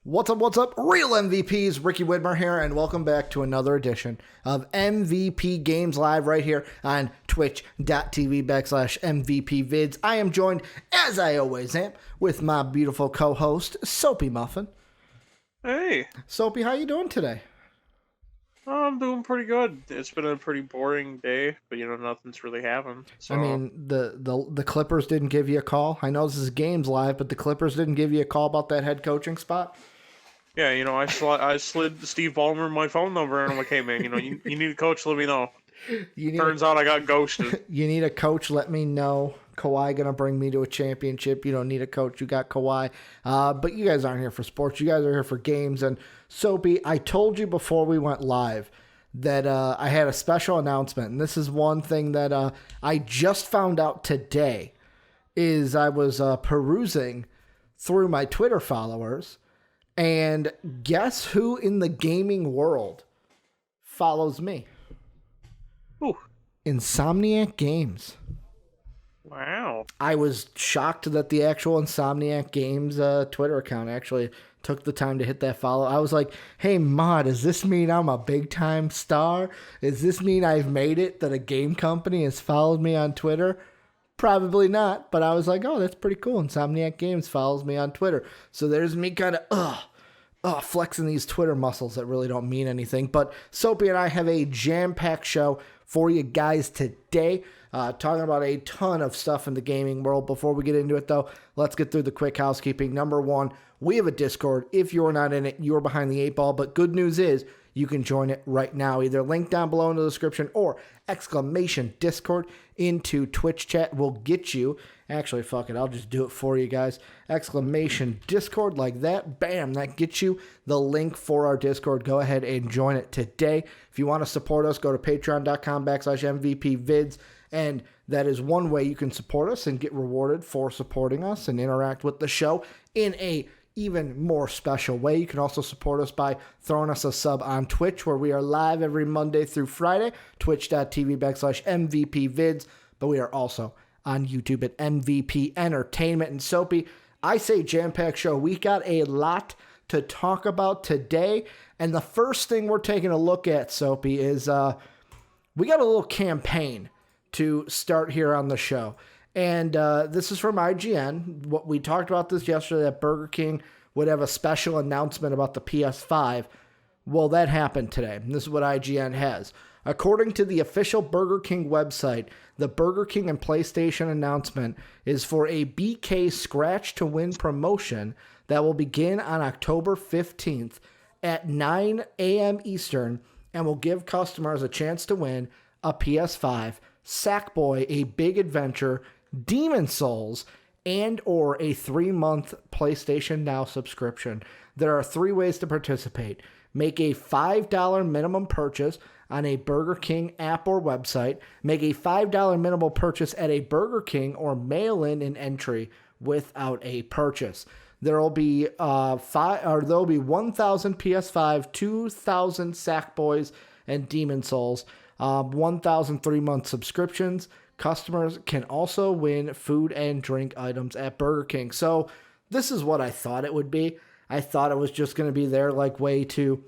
What's up, real MVPs? Ricky Widmer here, and welcome back to another edition of MVP Games Live right here on twitch.tv/MVPvids. I am joined, as I always am, with my beautiful co-host, Soapy Muffin. Hey. Soapy, how you doing today? I'm doing pretty good. It's been a pretty boring day, but nothing's really happened. So. I mean, the Clippers didn't give you a call. I know this is Games Live, but the Clippers didn't give you a call about that head coaching spot? Yeah, I slid Steve Ballmer my phone number, and I'm like, hey, man, you need a coach, let me know. Turns out I got ghosted. You need a coach, let me know. Kawhi going to bring me to a championship. You don't need a coach. You got Kawhi. But you guys aren't here for sports. You guys are here for games. And Soapy, I told you before we went live that I had a special announcement. And this is one thing that I just found out today is I was perusing through my Twitter followers. And guess who in the gaming world follows me? Ooh. Insomniac Games. Wow. I was shocked that the actual Insomniac Games Twitter account actually took the time to hit that follow. I was like, hey, Mod, does this mean I'm a big-time star? Does this mean I've made it, that a game company has followed me on Twitter? Probably not, but I was like, oh, that's pretty cool. Insomniac Games follows me on Twitter. So there's me kind of, flexing these Twitter muscles that really don't mean anything. But Soapy and I have a jam-packed show for you guys today, talking about a ton of stuff in the gaming world. Before we get into it, though, let's get through the quick housekeeping. Number one, we have a Discord. If you're not in it, you're behind the 8 ball. But good news is you can join it right now. Either link down below in the description or !Discord into Twitch chat will get you. Actually, fuck it. I'll just do it for you guys. !Discord like that. Bam. That gets you the link for our Discord. Go ahead and join it today. If you want to support us, go to patreon.com/MVPvids. And that is one way you can support us and get rewarded for supporting us and interact with the show in a even more special way. You can also support us by throwing us a sub on Twitch, where we are live every Monday through Friday, twitch.tv/MVPvids, but we are also on YouTube at MVP Entertainment. And Soapy, I say jam-packed show. We got a lot to talk about today, and the first thing we're taking a look at, Soapy, is we got a little campaign to start here on the show. And this is from IGN. What we talked about this yesterday, that Burger King would have a special announcement about the PS5. Well, that happened today. And this is what IGN has. According to the official Burger King website, the Burger King and PlayStation announcement is for a BK Scratch to Win promotion that will begin on October 15th at 9 a.m. Eastern and will give customers a chance to win a PS5, Sackboy: A Big Adventure, Demon Souls, and or a 3-month PlayStation Now subscription. There are 3 ways to participate. Make a $5 minimum purchase on a Burger King app or website. Make a $5 minimum purchase at a Burger King, or mail in an entry without a purchase. There'll be 1,000 PS5, 2,000 Sackboys and Demon Souls, 1,000 3-month subscriptions. Customers can also win food and drink items at Burger King. So this is what I thought it would be. I thought it was just going to be their way to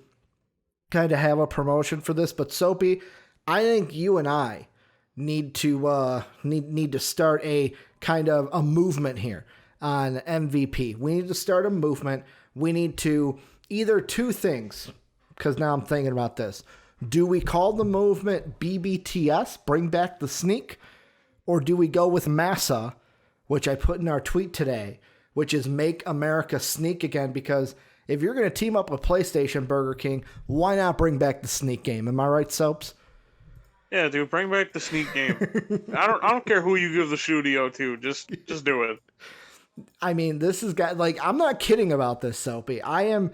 kind of have a promotion for this. But Soapy, I think you and I need to start a kind of a movement here on MVP. We need to start a movement. We need to either 2 things, because now I'm thinking about this. Do we call the movement BBTS, Bring Back the Sneak? Or do we go with MASA, which I put in our tweet today, which is Make America Sneak Again? Because if you're going to team up with PlayStation, Burger King, why not bring back the sneak game? Am I right, Soaps? Yeah, dude, bring back the sneak game. I don't care who you give the studio to. Just do it. I mean, this is I'm not kidding about this, Soapy. I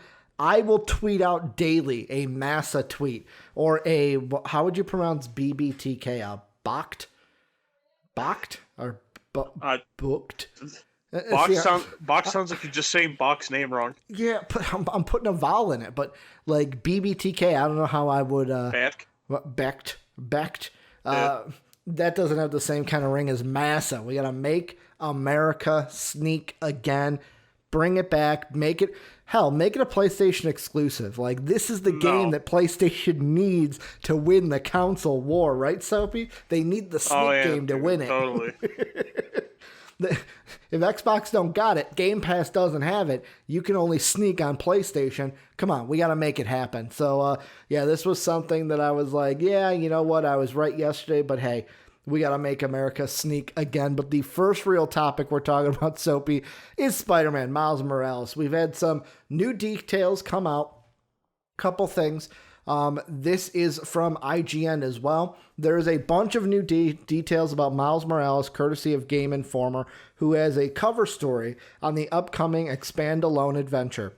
will tweet out daily a MASA tweet, or a, how would you pronounce BBTK? Bocked? Or booked? Box sounds like you're just saying Box name wrong. Yeah, but I'm putting a vowel in it. But like BBTK, I don't know how I would. Backed. That doesn't have the same kind of ring as MASA. We gotta Make America Sneak Again. Bring it back. Make it a PlayStation exclusive. Like, this is the game that PlayStation needs to win the console war, right, Soapy? They need the sneak game to win it. Totally. If Xbox don't got it, Game Pass doesn't have it, you can only sneak on PlayStation. Come on, we got to make it happen. So, this was something that I was like, yeah, you know what? I was right yesterday, but hey, we got to make America sneak again. But the first real topic we're talking about, Soapy, is Spider-Man Miles Morales. We've had some new details come out. Couple things. This is from IGN as well. There is a bunch of new details about Miles Morales, courtesy of Game Informer, who has a cover story on the upcoming Expand Alone adventure.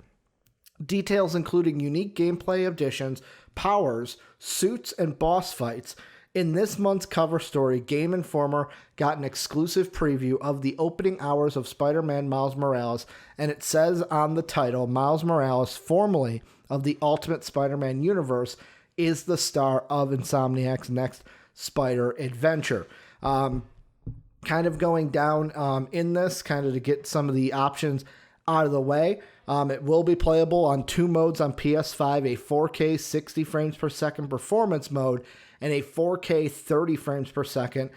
Details including unique gameplay additions, powers, suits, and boss fights. In this month's cover story, Game Informer got an exclusive preview of the opening hours of Spider-Man Miles Morales, and it says on the title, Miles Morales, formerly of the Ultimate Spider-Man universe, is the star of Insomniac's next Spider adventure. Kind of going down in this, kind of to get some of the options out of the way. It will be playable on 2 modes on PS5, a 4K 60 frames per second performance mode, and a 4K 30 frames per second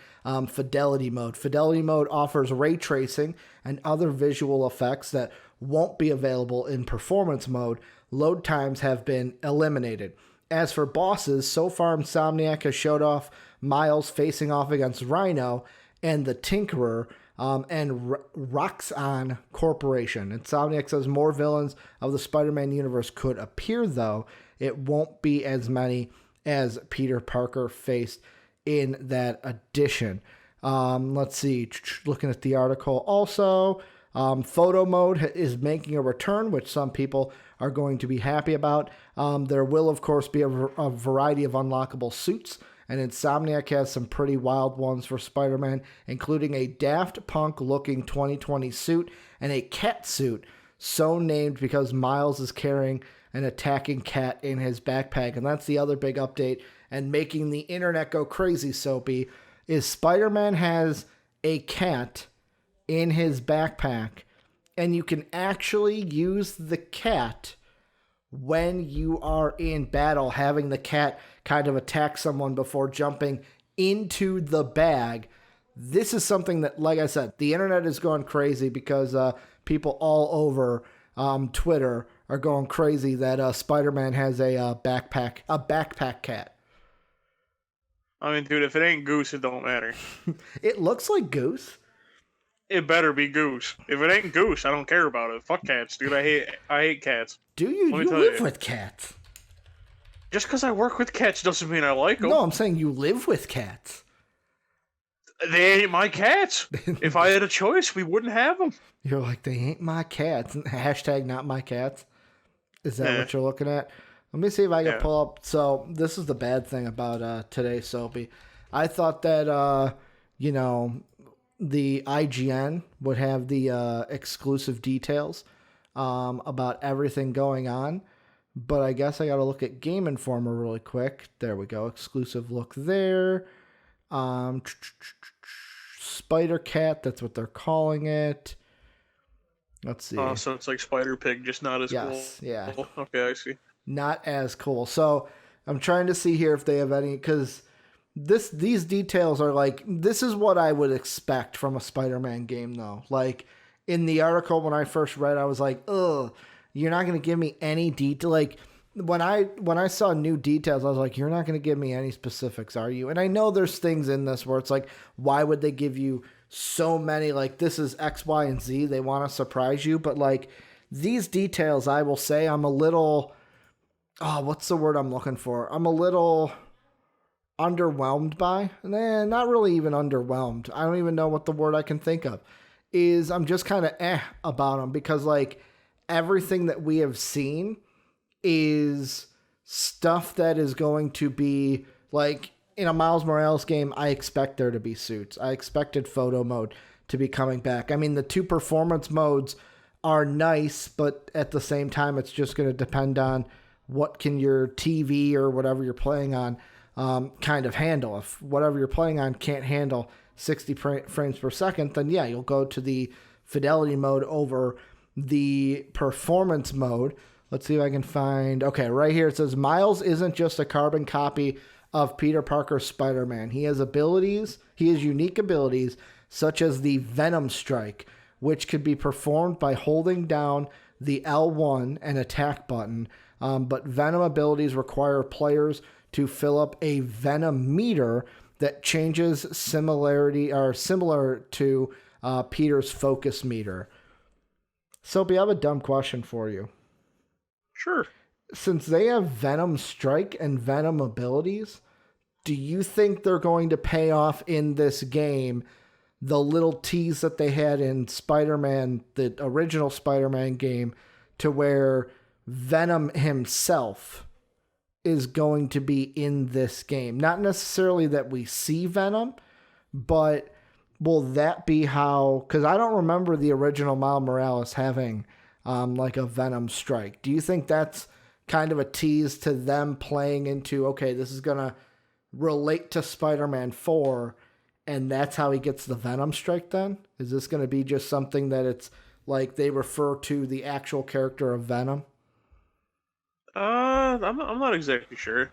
fidelity mode. Fidelity mode offers ray tracing and other visual effects that won't be available in performance mode. Load times have been eliminated. As for bosses, so far Insomniac has showed off Miles facing off against Rhino and the Tinkerer and Roxxon Corporation. Insomniac says more villains of the Spider-Man universe could appear, though it won't be as many as Peter Parker faced in that edition. Let's see, looking at the article also, photo mode is making a return, which some people are going to be happy about. There will, of course, be a variety of unlockable suits, and Insomniac has some pretty wild ones for Spider-Man, including a Daft Punk-looking 2020 suit and a cat suit, so named because Miles is carrying an attacking cat in his backpack. And that's the other big update, and making the internet go crazy, Soapy, is Spider-Man has a cat in his backpack, and you can actually use the cat when you are in battle, having the cat kind of attack someone before jumping into the bag. This is something that, like I said, the internet is going crazy because people all over Twitter are going crazy that Spider-Man has a backpack cat. I mean, dude, if it ain't Goose, it don't matter. It looks like Goose. It better be Goose. If it ain't Goose, I don't care about it. Fuck cats, dude. I hate cats. Do you? You live with cats. Just because I work with cats doesn't mean I like them. No, I'm saying you live with cats. They ain't my cats. If I had a choice, we wouldn't have them. You're like, they ain't my cats. Hashtag not my cats. Is that what you're looking at? Let me see if I can pull up. So this is the bad thing about today, Soapy. I thought that, the IGN would have the exclusive details about everything going on. But I guess I got to look at Game Informer really quick. There we go. Exclusive look there. Spider Cat, that's what they're calling it. Let's see. Oh, so it's like Spider Pig, just not as cool. Yeah. Okay, I see. Not as cool. So I'm trying to see here if they have any, because these details are like, this is what I would expect from a Spider-Man game, though. Like, in the article when I first read, I was like, ugh, you're not going to give me any detail. Like, when I saw new details, I was like, you're not going to give me any specifics, are you? And I know there's things in this where it's like, why would they give you so many, like, this is X, Y, and Z. They want to surprise you. But, like, these details, I will say, I'm a little, what's the word I'm looking for? I'm a little underwhelmed by. Not really even underwhelmed. I don't even know what the word I can think of is. I'm just kind of about them because, like, everything that we have seen is stuff that is going to be, like, in a Miles Morales game, I expect there to be suits. I expected photo mode to be coming back. I mean, the 2 performance modes are nice, but at the same time, it's just going to depend on what can your TV or whatever you're playing on kind of handle. If whatever you're playing on can't handle 60 frames per second, then yeah, you'll go to the fidelity mode over the performance mode. Let's see if I can find... Okay, right here it says, Miles isn't just a carbon copy of Peter Parker's Spider-Man. He has abilities. He has unique abilities, such as the Venom Strike, which could be performed by holding down the L1 and attack button. But Venom abilities require players to fill up a Venom meter that changes similar to Peter's focus meter. Soapy, I have a dumb question for you. Sure. Since they have Venom Strike and Venom abilities, do you think they're going to pay off in this game the little tease that they had in Spider-Man, the original Spider-Man game, to where Venom himself is going to be in this game? Not necessarily that we see Venom, but will that be how... Because I don't remember the original Miles Morales having like a Venom Strike. Do you think that's kind of a tease to them playing into, okay, this is going to relate to Spider-Man 4, and that's how he gets the Venom Strike then? Is this going to be just something that it's like they refer to the actual character of Venom? I'm not exactly sure,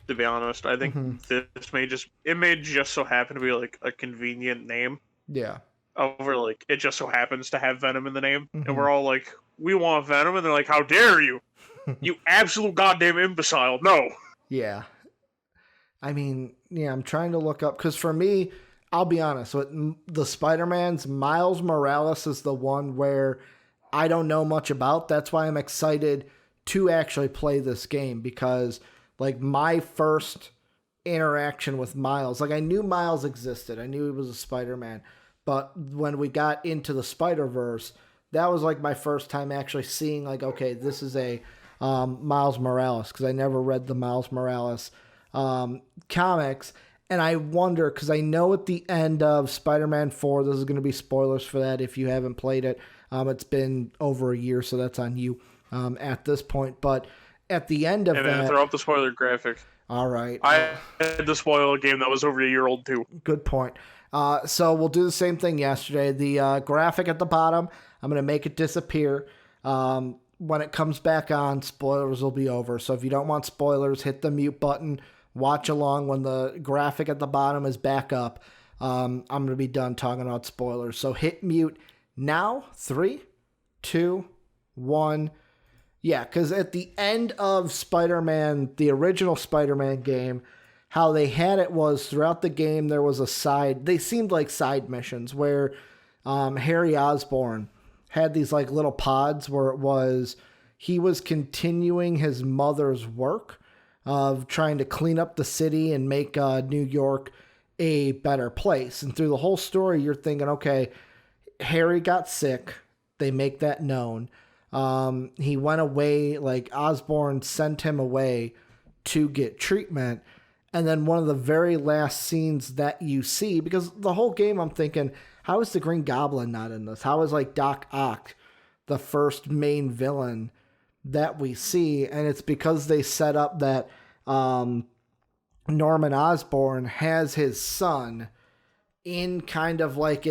to be honest. I think this may just so happen to be like a convenient name. Yeah. Over like it just so happens to have Venom in the name, and we're all like, we want Venom, and they're like, how dare you? You absolute goddamn imbecile! No. Yeah. I mean, yeah, I'm trying to look up, because for me, I'll be honest, with the Spider-Mans, Miles Morales is the one where I don't know much about. That's why I'm excited to actually play this game, because like my first interaction with Miles, like I knew Miles existed. I knew he was a Spider-Man, but when we got into the Spider-Verse, that was like my first time actually seeing like, okay, this is a Miles Morales, because I never read the Miles Morales comics. And I wonder, because I know at the end of Spider-Man 4, this is going to be spoilers for that if you haven't played it. It's been over a year, so that's on you at this point. But at the end of that... throw up the spoiler graphic. All right. I had to spoil a game that was over a year old, too. Good point. So we'll do the same thing yesterday. The graphic at the bottom, I'm going to make it disappear. When it comes back on, spoilers will be over. So if you don't want spoilers, hit the mute button. Watch along when the graphic at the bottom is back up. I'm going to be done talking about spoilers. So hit mute now. 3, 2, 1. Yeah, because at the end of Spider-Man, the original Spider-Man game, how they had it was throughout the game there was a side... They seemed like side missions where Harry Osborn had these like little pods where it was... He was continuing his mother's work of trying to clean up the city and make New York a better place. And through the whole story, you're thinking, okay, Harry got sick. They make that known. He went away, like Osborn sent him away to get treatment. And then one of the very last scenes that you see, because the whole game I'm thinking, how is the Green Goblin not in this? How is like Doc Ock the first main villain that we see? And it's because they set up that Norman Osborn has his son in kind of like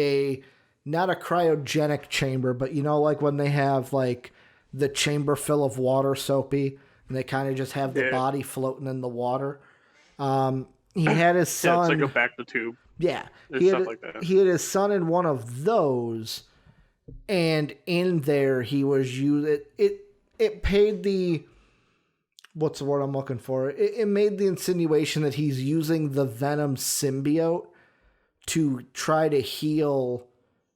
not a cryogenic chamber, but you know, like when they have like the chamber full of water, Soapy, and they kind of just have the body floating in the water. He had his son. Yeah, it's like a back the tube. Yeah, he had his son in one of those, and in there he was using it paid the... What's the word I'm looking for? It made the insinuation that he's using the Venom symbiote to try to heal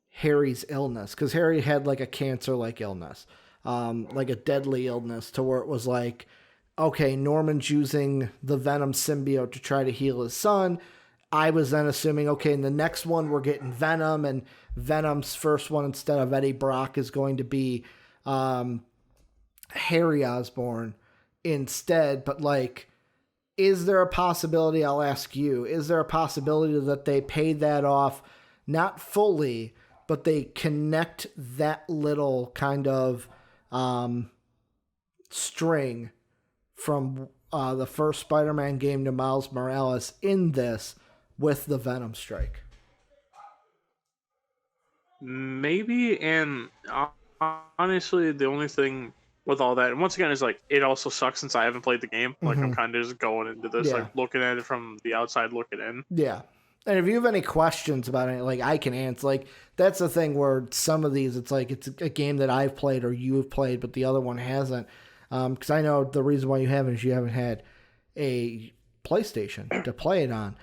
Harry's illness. Because Harry had like a cancer-like illness. Like a deadly illness, to where it was like, okay, Norman's using the Venom symbiote to try to heal his son. I was then assuming, okay, in the next one we're getting Venom, and Venom's first one instead of Eddie Brock is going to be Harry Osborn instead. But like, is there a possibility, I'll ask you, is there a possibility that they pay that off, not fully, but they connect that little kind of string from the first Spider-Man game to Miles Morales in this with the Venom Strike? Maybe, and honestly, the only thing with all that, and once again, is like it also sucks since I haven't played the game. Like I'm kind of just going into this Yeah. like looking at it from the outside looking in. Yeah. And if you have any questions about it, like I can answer. Like that's the thing where some of these, it's like it's a game that I've played or you have played, but the other one hasn't. Because I know the reason why you haven't is you haven't had a PlayStation to play it on.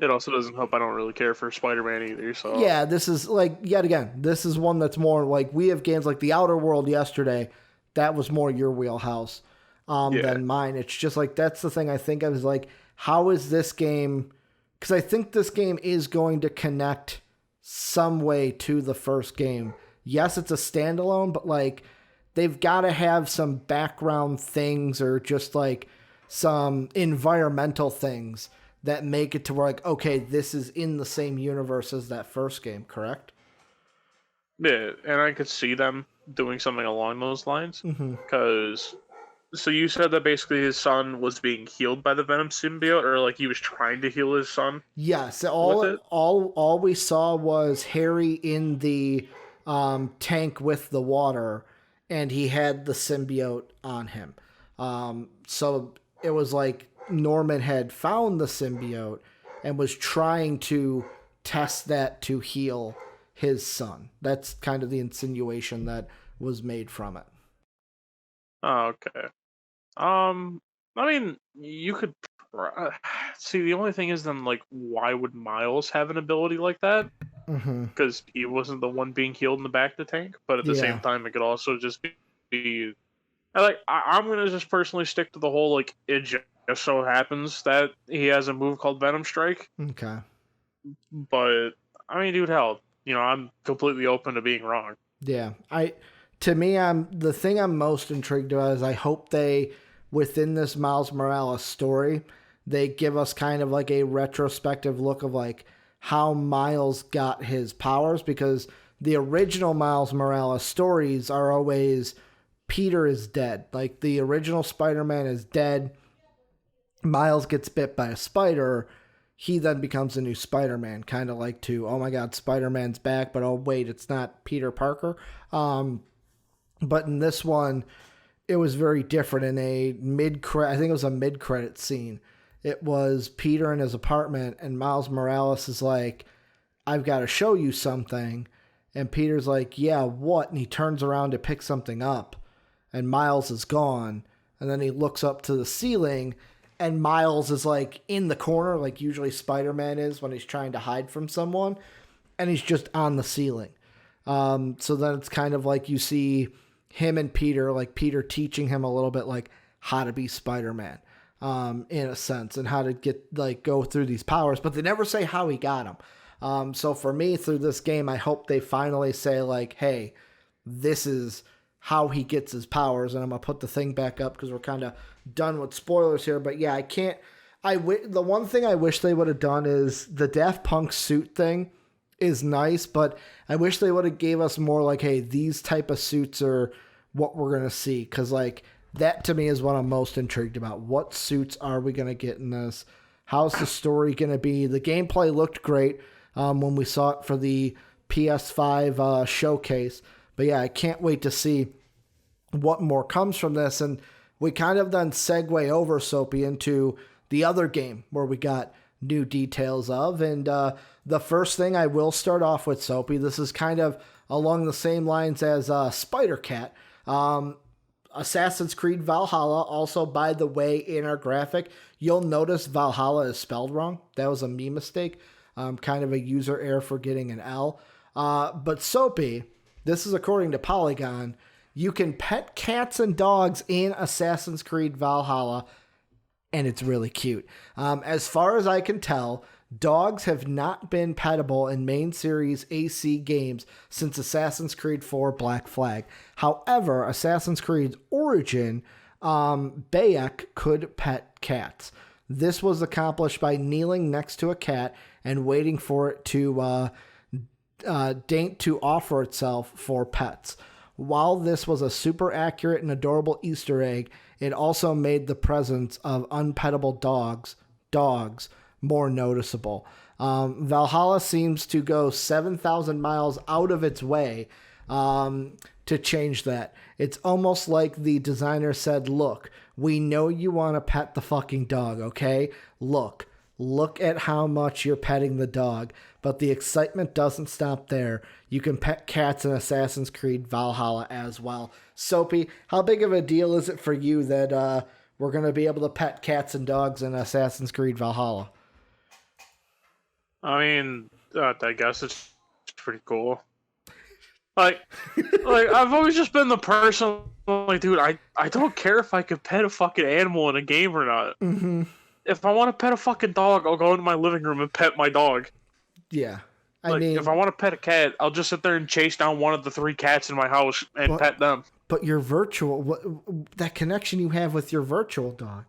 It also doesn't help I don't really care for Spider-Man either. So Yeah, this is like yet again, this is one that's more like we have games like The Outer World yesterday. That was more your wheelhouse than mine. It's just like that's the thing I think of is like how is this game? Because I think this game is going to connect some way to the first game. Yes, it's a standalone, but like they've got to have some background things or just like some environmental things that make it to where like, okay, this is in the same universe as that first game, correct? yeah, and I could see them doing something along those lines because. So you said that basically his son was being healed by the Venom symbiote, or like he was trying to heal his son. Yes, With it? all we saw was Harry in the tank with the water, and he had the symbiote on him. So it was like Norman had found the symbiote and was trying to test that to heal his son. That's kind of the insinuation that was made from it. Oh, okay. I mean, you could see. The only thing is, then, like, why would Miles have an ability like that? Because he wasn't the one being healed in the back of the tank. But at the Yeah. same time, it could also just be. I'm gonna just personally stick to the whole like it just so happens that he has a move called Venom Strike. Okay. But I mean, dude, hell, I'm completely open to being wrong. Yeah. To me, the thing I'm most intrigued about is I hope they, within this Miles Morales story, they give us kind of like a retrospective look of like how Miles got his powers, because the original Miles Morales stories are always Peter is dead. Like the original Spider-Man is dead. Miles gets bit by a spider. He then becomes a new Spider-Man, kind of like oh my God, Spider-Man's back, but oh wait, it's not Peter Parker. But in this one, it was very different. In a I think it was a mid-credit scene. It was Peter in his apartment, and Miles Morales is like, I've got to show you something. And Peter's like, yeah, what? And he turns around to pick something up, and Miles is gone. And then he looks up to the ceiling, and Miles is like in the corner, like usually Spider-Man is when he's trying to hide from someone, and he's just on the ceiling. So then it's kind of like you see him and Peter, like Peter teaching him a little bit like how to be Spider-Man, in a sense, and how to get like go through these powers, but they never say how he got them. So for me, through this game, I hope they finally say like, hey, this is how he gets his powers. And I'm going to put the thing back up because we're kind of done with spoilers here. But yeah, the one thing I wish they would have done is the Daft Punk suit thing is nice, but I wish they would have gave us more like, hey, these type of suits are what we're going to see. Because like that to me is what I'm most intrigued about. What suits are we going to get in this? How's the story going to be? The gameplay looked great when we saw it for the PS5 showcase. But yeah, I can't wait to see what more comes from this. And we kind of then segue over, Soapy, into the other game where we got new details of. And the first thing I will start off with, Soapy, this is kind of along the same lines as Spider-Cat. Assassin's Creed Valhalla, also, by the way, in our graphic, you'll notice Valhalla is spelled wrong. That was a me mistake. Kind of a user error for getting an L. But Soapy, this is according to Polygon, you can pet cats and dogs in Assassin's Creed Valhalla, and it's really cute. As far as I can tell, dogs have not been pettable in main series AC games since Assassin's Creed 4 Black Flag. However, Assassin's Creed Origin, Bayek could pet cats. This was accomplished by kneeling next to a cat and waiting for it to deign to offer itself for pets. While this was a super accurate and adorable Easter egg, it also made the presence of unpettable dogs more noticeable. Valhalla seems to go 7,000 miles out of its way to change that. It's almost like the designer said, look, we know you want to pet the fucking dog, okay? Look at how much you're petting the dog. But the excitement doesn't stop there. You can pet cats in Assassin's Creed Valhalla as well. Soapy, how big of a deal is it for you that we're going to be able to pet cats and dogs in Assassin's Creed Valhalla? I mean, I guess it's pretty cool. Like I've always just been the person, like, dude, I don't care if I could pet a fucking animal in a game or not. Mm-hmm. If I want to pet a fucking dog, I'll go into my living room and pet my dog. Yeah. I mean, if I want to pet a cat, I'll just sit there and chase down one of the 3 cats in my house and pet them. But your that connection you have with your virtual dog,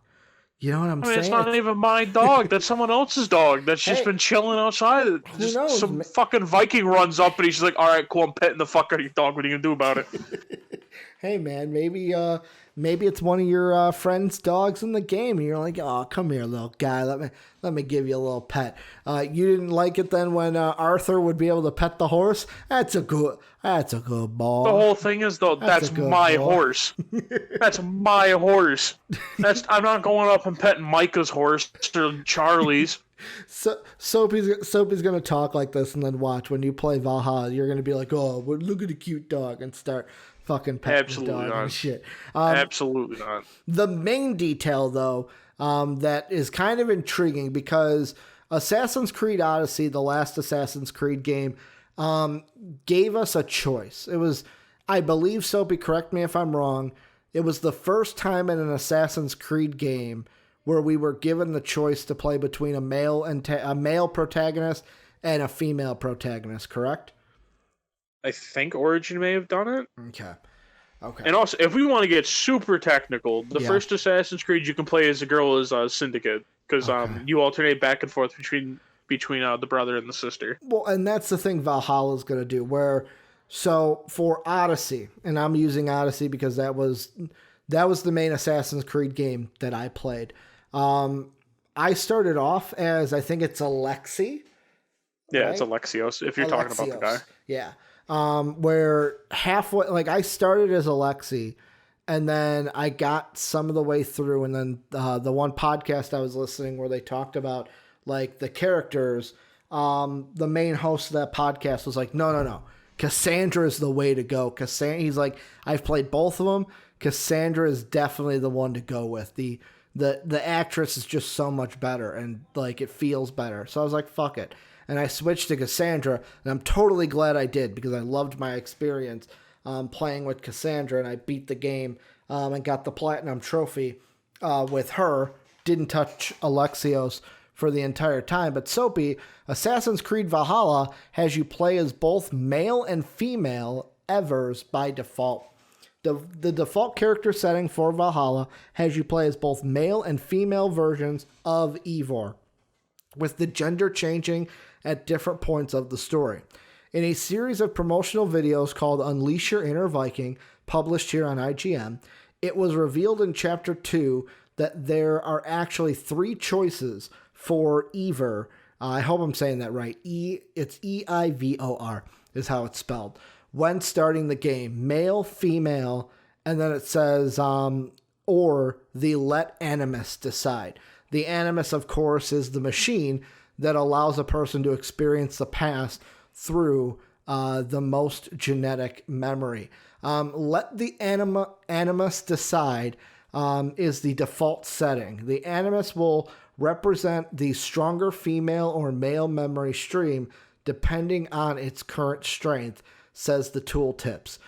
you know what I'm saying? It's not even my dog. That's someone else's dog that's just been chilling outside. Who knows? Some fucking Viking runs up and he's like, all right, cool, I'm petting the fuck out of your dog. What are you going to do about it? Hey, man, maybe it's one of your friend's dogs in the game, and you're like, oh, come here, little guy. Let me give you a little pet. You didn't like it then when Arthur would be able to pet the horse? That's a good ball. The whole thing is, though, that's my horse. That's my horse. I'm not going up and petting Micah's horse or Charlie's. So Soapy's gonna talk like this, and then watch when you play Valhalla, you're gonna be like, oh, well, look at a cute dog, and start fucking petting the dog and shit. Absolutely not. The main detail, though, that is kind of intriguing because Assassin's Creed Odyssey, the last Assassin's Creed game, gave us a choice. It was, I believe, Soapy, correct me if I'm wrong, it was the first time in an Assassin's Creed game where we were given the choice to play between a male protagonist and a female protagonist, correct? I think Origin may have done it. Okay. And also, if we want to get super technical, the first Assassin's Creed you can play as a girl is Syndicate, because you alternate back and forth between the brother and the sister. Well, and that's the thing Valhalla is going to do. So for Odyssey, and I'm using Odyssey because that was the main Assassin's Creed game that I played. I started off as, I think it's Alexi. Yeah, right? It's Alexios, if you're talking about the guy. Yeah. Where halfway, like I started as Alexi, and then I got some of the way through, and then the one podcast I was listening where they talked about like the characters, the main host of that podcast was like, no, Cassandra is the way to go. He's like, I've played both of them. Cassandra is definitely the one to go with. The actress is just so much better, and like it feels better. So I was like, fuck it. And I switched to Cassandra, and I'm totally glad I did because I loved my experience playing with Cassandra, and I beat the game and got the Platinum Trophy with her. Didn't touch Alexios for the entire time. But Soapy, Assassin's Creed Valhalla has you play as both male and female Evers by default. The default character setting for Valhalla has you play as both male and female versions of Eivor, with the gender changing at different points of the story. In a series of promotional videos called Unleash Your Inner Viking, published here on IGN, it was revealed in Chapter 2 that there are actually 3 choices for Eivor. I hope I'm saying that right. It's Eivor is how it's spelled. When starting the game, male, female, and then it says, or the let Animus decide. The Animus, of course, is the machine that allows a person to experience the past through the most genetic memory. Let the Animus decide is the default setting. The Animus will represent the stronger female or male memory stream depending on its current strength, says the tooltips.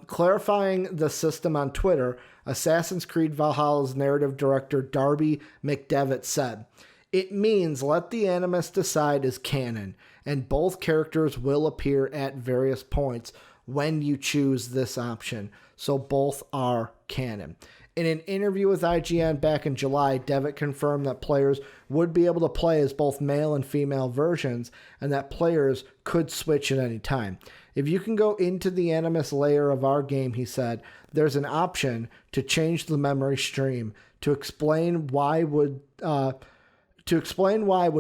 Clarifying the system on Twitter, Assassin's Creed Valhalla's narrative director Darby McDevitt said, "It means let the Animus decide is canon, and both characters will appear at various points when you choose this option, so both are canon." In an interview with IGN back in July, Devitt confirmed that players would be able to play as both male and female versions, and that players could switch at any time. "If you can go into the Animus layer of our game," he said, "there's an option to change the memory stream. To explain why would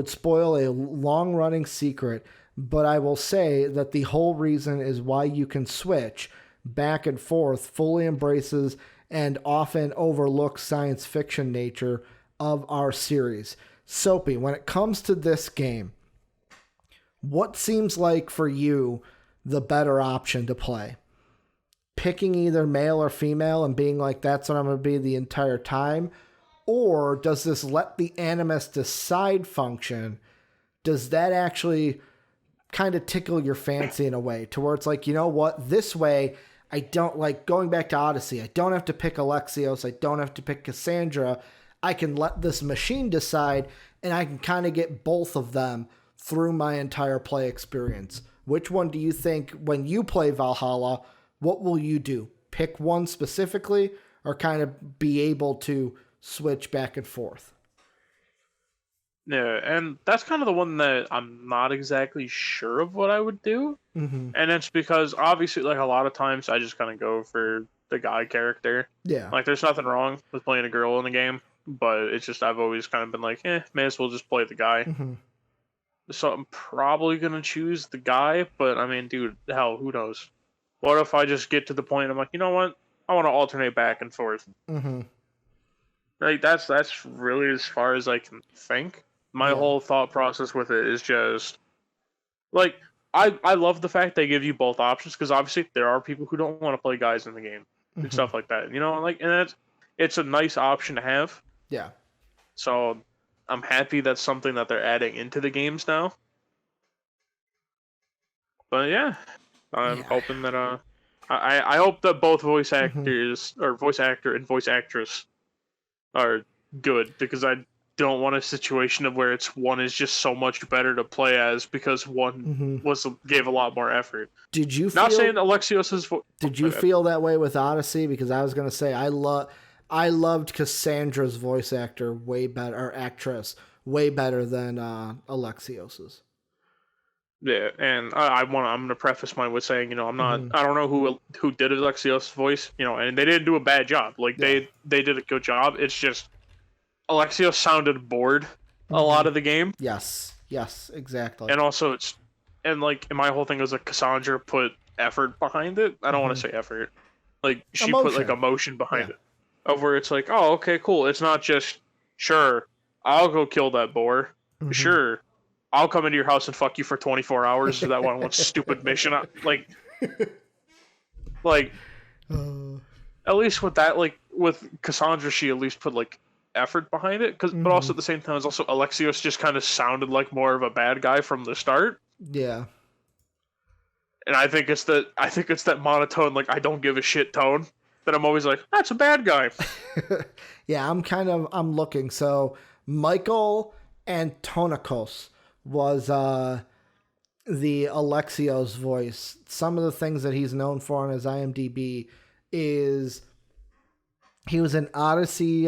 spoil a long-running secret, but I will say that the whole reason is why you can switch back and forth fully embraces and often overlooks science fiction nature of our series. Soapy, when it comes to this game, what seems like for you the better option to play? Picking either male or female and being like, that's what I'm going to be the entire time? Or does this let the animus decide function? Does that actually kind of tickle your fancy in a way to where it's like, you know what, this way I don't like going back to Odyssey. I don't have to pick Alexios. I don't have to pick Cassandra. I can let this machine decide and I can kind of get both of them through my entire play experience. Which one do you think when you play Valhalla, what will you do? Pick one specifically or kind of be able to switch back and forth? Yeah, and that's kind of the one that I'm not exactly sure of what I would do. Mm-hmm. And it's because obviously, like a lot of times, I just kind of go for the guy character. Yeah. Like, there's nothing wrong with playing a girl in the game, but it's just I've always kind of been like, may as well just play the guy. Mm-hmm. So I'm probably gonna choose the guy, but I mean, dude, hell, who knows? What if I just get to the point I'm like, you know what? I want to alternate back and forth. Mm-hmm. Like that's really as far as I can think. My whole thought process with it is just like I love the fact they give you both options because obviously there are people who don't want to play guys in the game and stuff like that. You know, like and it's a nice option to have. Yeah. So I'm happy that's something that they're adding into the games now. But yeah, I'm hoping that I hope that both voice actors or voice actor and voice actress are good because I don't want a situation of where it's one is just so much better to play as because one gave a lot more effort. Did you not saying Alexios's Did you feel that way with Odyssey? Because I was gonna say I loved Cassandra's voice actor way better, or actress way better than Alexios's. Yeah, and I'm gonna preface mine with saying, you know, I'm not I don't know who did Alexios' voice, you know, and they didn't do a bad job. Like they did a good job. It's just Alexios sounded bored a lot of the game. Yes, exactly. And also and my whole thing was like Cassandra put effort behind it. I don't want to say effort. Like she put like emotion behind it. Of where it's like, oh, okay, cool. It's not just sure, I'll go kill that boar. Sure, I'll come into your house and fuck you for 24 hours. That one stupid mission. Like, at least with that, like with Cassandra, she at least put like effort behind it. But also at the same time, it's also Alexios just kind of sounded like more of a bad guy from the start. Yeah. And I think it's that monotone, like I don't give a shit tone that I'm always like, that's a bad guy. Yeah, I'm looking. So Michael Antonikos was the Alexios voice. Some of the things that he's known for on his IMDb is he was in Odyssey,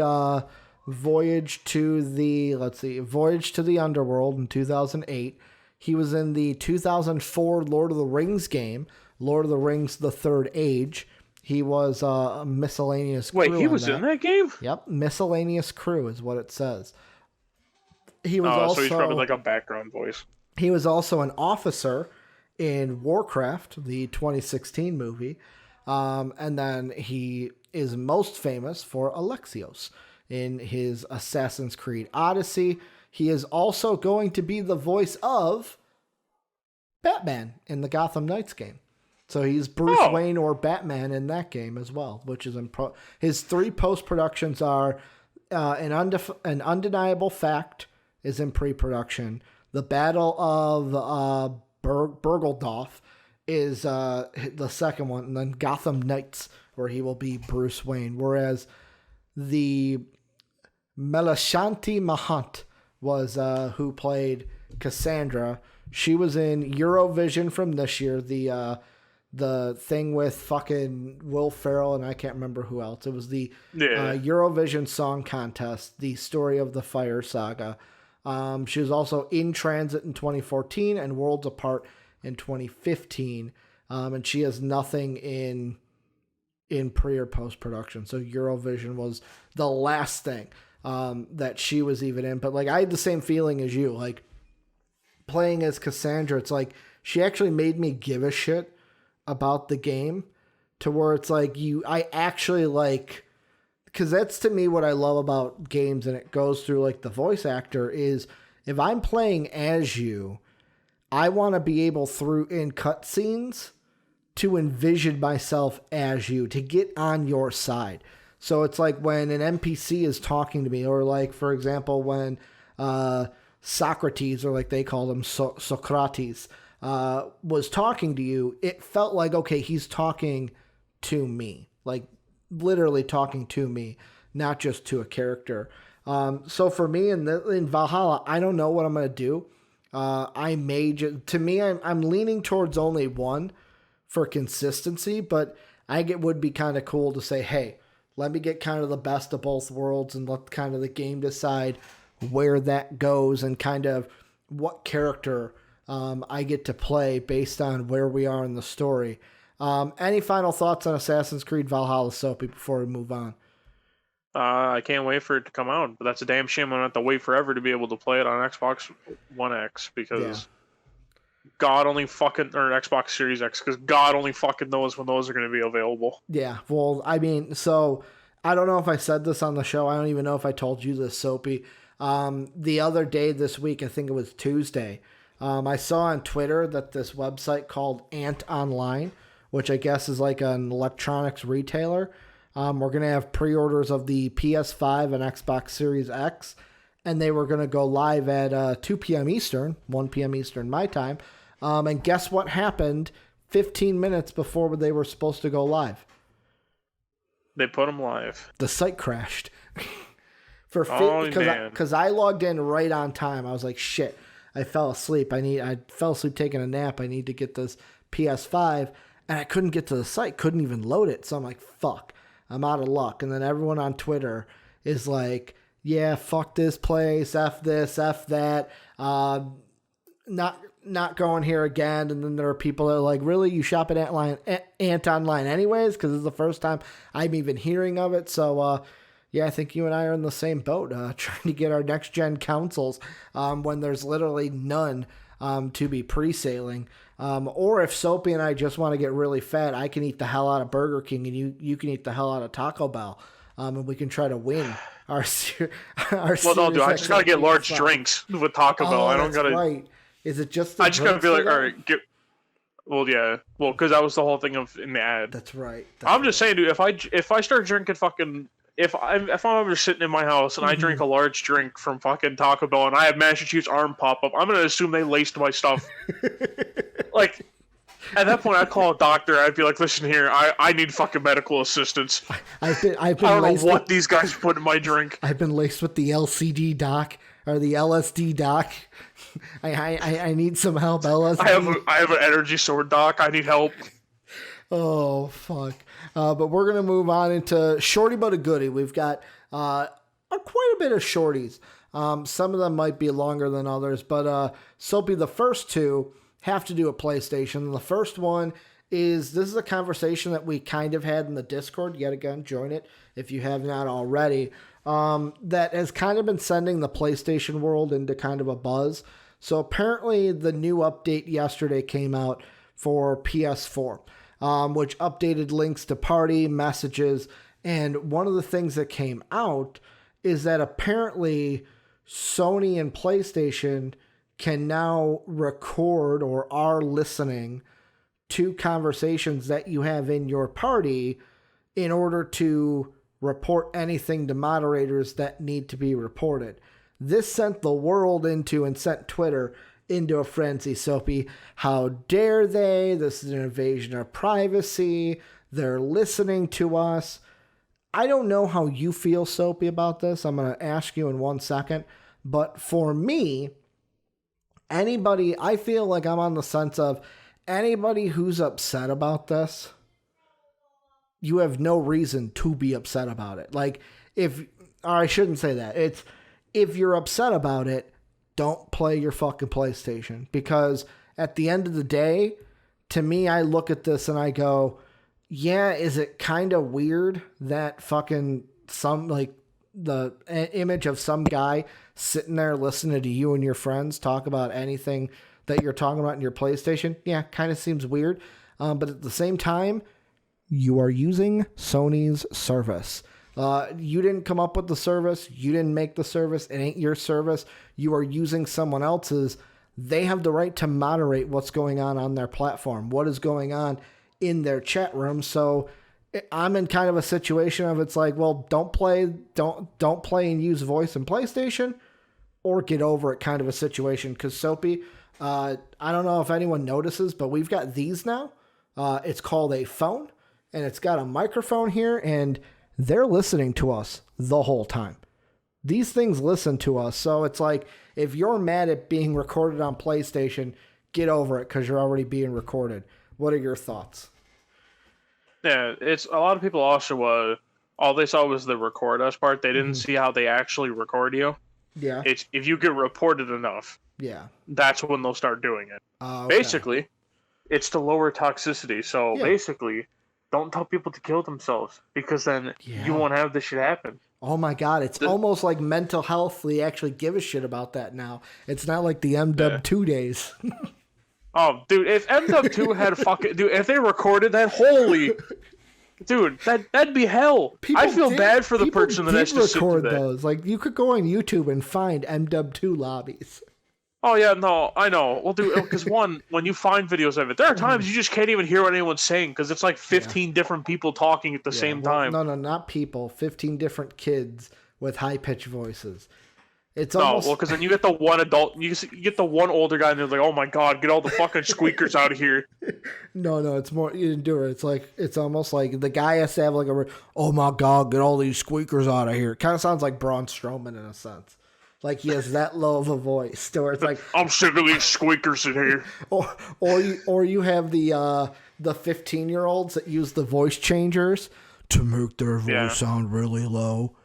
Voyage to the Underworld in 2008. He was in the 2004 Lord of the Rings game, Lord of the Rings: The Third Age. He was a miscellaneous crew. Wait, he was in that game? Yep, miscellaneous crew is what it says. He was also, so he's probably like a background voice. He was also an officer in Warcraft, the 2016 movie. And then he is most famous for Alexios in his Assassin's Creed Odyssey. He is also going to be the voice of Batman in the Gotham Knights game. So he's Bruce Wayne or Batman in that game as well, which is his 3 post-productions are an Undeniable Fact is in pre-production. The Battle of Burgledorf is the second one, and then Gotham Knights, where he will be Bruce Wayne. Whereas the Melishanti Mahant was who played Cassandra. She was in Eurovision from this year, the thing with fucking Will Ferrell and I can't remember who else. It was the Eurovision Song Contest, the Story of the Fire saga. She was also in Transit in 2014 and Worlds Apart in 2015. And she has nothing in pre or post production. So Eurovision was the last thing that she was even in. But like I had the same feeling as you. Like playing as Cassandra, it's like she actually made me give a shit about the game to where it's like I actually like, because that's to me what I love about games, and it goes through like the voice actor is if I'm playing as you, I want to be able through in cutscenes to envision myself as you, to get on your side. So it's like when an NPC is talking to me, or like, for example, when Socrates, or like they call him Socrates, was talking to you, it felt like, okay, he's talking to me, like literally talking to me, not just to a character. So for me in Valhalla, I don't know what I'm going to do. I'm leaning towards only one for consistency, but it would be kind of cool to say, hey, let me get kind of the best of both worlds and let kind of the game decide where that goes and kind of what character I get to play based on where we are in the story. Any final thoughts on Assassin's Creed Valhalla, Soapy, before we move on? I can't wait for it to come out, but that's a damn shame I'm going to have to wait forever to be able to play it on Xbox One X because God only fucking, or Xbox Series X, because God only fucking knows when those are going to be available. Yeah, well, I mean, so I don't know if I said this on the show. I don't even know if I told you this, Soapy. The other day this week, I think it was Tuesday, I saw on Twitter that this website called Ant Online, which I guess is like an electronics retailer, we're going to have pre-orders of the PS5 and Xbox Series X, and they were going to go live at 2 p.m. Eastern, 1 p.m. Eastern my time. And guess what happened 15 minutes before they were supposed to go live? They put them live. The site crashed. Because I logged in right on time. I was like, shit, I fell asleep. I fell asleep taking a nap. I need to get this PS5, and I couldn't get to the site. Couldn't even load it. So I'm like, fuck, I'm out of luck. And then everyone on Twitter is like, yeah, fuck this place, F this, F that, not going here again. And then there are people that are like, really, you shop at Ant Online anyways? Because it's the first time I'm even hearing of it. So, yeah, I think you and I are in the same boat, trying to get our next-gen consoles when there's literally none to be pre-sailing. Or if Soapy and I just want to get really fat, I can eat the hell out of Burger King and you can eat the hell out of Taco Bell. And we can try to win our Well, no, dude, I just got to get large drinks with Taco Bell. I don't got to... right. Is it just the I just got to be like, all right, well, yeah. Well, because that was the whole thing in the ad. That's right. I'm just saying, dude, if I start drinking fucking... If I'm ever sitting in my house and I drink a large drink from fucking Taco Bell and I have Master Chief's arm pop up, I'm going to assume they laced my stuff. Like, at that point, I'd call a doctor. I'd be like, listen here, I need fucking medical assistance. I don't know what these guys put in my drink. I've been laced with the LCD doc, or the LSD doc. I need some help, LSD. I have an energy sword doc. I need help. Oh, fuck. But we're going to move on into Shorty But a Goodie. We've got quite a bit of shorties. Some of them might be longer than others, but Soapy, the first two have to do a PlayStation. The first one is, this is a conversation that we kind of had in the Discord. Yet again, join it if you have not already. That has kind of been sending the PlayStation world into kind of a buzz. So apparently the new update yesterday came out for PS4. Which updated links to party messages. And one of the things that came out is that apparently Sony and PlayStation can now record or are listening to conversations that you have in your party in order to report anything to moderators that need to be reported. This sent the world into, and sent Twitter into a frenzy, Soapy. How dare they? This is an invasion of privacy. They're listening to us. I don't know how you feel, Soapy, about this. I'm going to ask you in 1 second. But for me, I feel like I'm on the sense of anybody who's upset about this, you have no reason to be upset about it. Like, or I shouldn't say that. It's, if you're upset about it, don't play your fucking PlayStation, because at the end of the day, to me, I look at this and I go, yeah, is it kind of weird that fucking image of some guy sitting there listening to you and your friends talk about anything that you're talking about in your PlayStation, yeah, kind of seems weird. But at the same time, you are using Sony's service. You didn't come up with the service. You didn't make the service. It ain't your service. You are using someone else's. They have the right to moderate what's going on their platform, what is going on in their chat room. So I'm in kind of a situation of it's like, well, don't play and use voice in PlayStation, or get over it kind of a situation. Because Soapy, I don't know if anyone notices, but we've got these now. It's called a phone, and it's got a microphone here, and they're listening to us the whole time. These things listen to us. So it's like, if you're mad at being recorded on PlayStation, get over it because you're already being recorded. What are your thoughts? Yeah, it's a lot of people also, all they saw was the record us part. They didn't see how they actually record you. Yeah. It's if you get reported enough. Yeah. That's when they'll start doing it. Okay. Basically, it's to lower toxicity. So basically, don't tell people to kill themselves, because then you won't have this shit happen. Oh my God, it's almost like mental health. They actually give a shit about that now. It's not like the MW2 days. Oh, dude, if MW2 had if they recorded that, holy, dude, that'd be hell. I feel bad for the person that has to sit through that. Those. Like, you could go on YouTube and find MW2 lobbies. Oh yeah, no, I know. Well, dude, because when you find videos of it, there are times you just can't even hear what anyone's saying because it's like 15 different people talking at the same time. No, not people. 15 different kids with high-pitched voices. It's because then you get the one adult, you get the one older guy, and they're like, "Oh my God, get all the fucking squeakers out of here." No, it's more, you didn't do it. It's like, it's almost like the guy has to have like "Oh my God, get all these squeakers out of here." It kind of sounds like Braun Strowman in a sense. Like, he has that low of a voice, to where it's like, I'm sick of these squeakers in here. Or you have the 15-year-olds that use the voice changers to make their voice sound really low.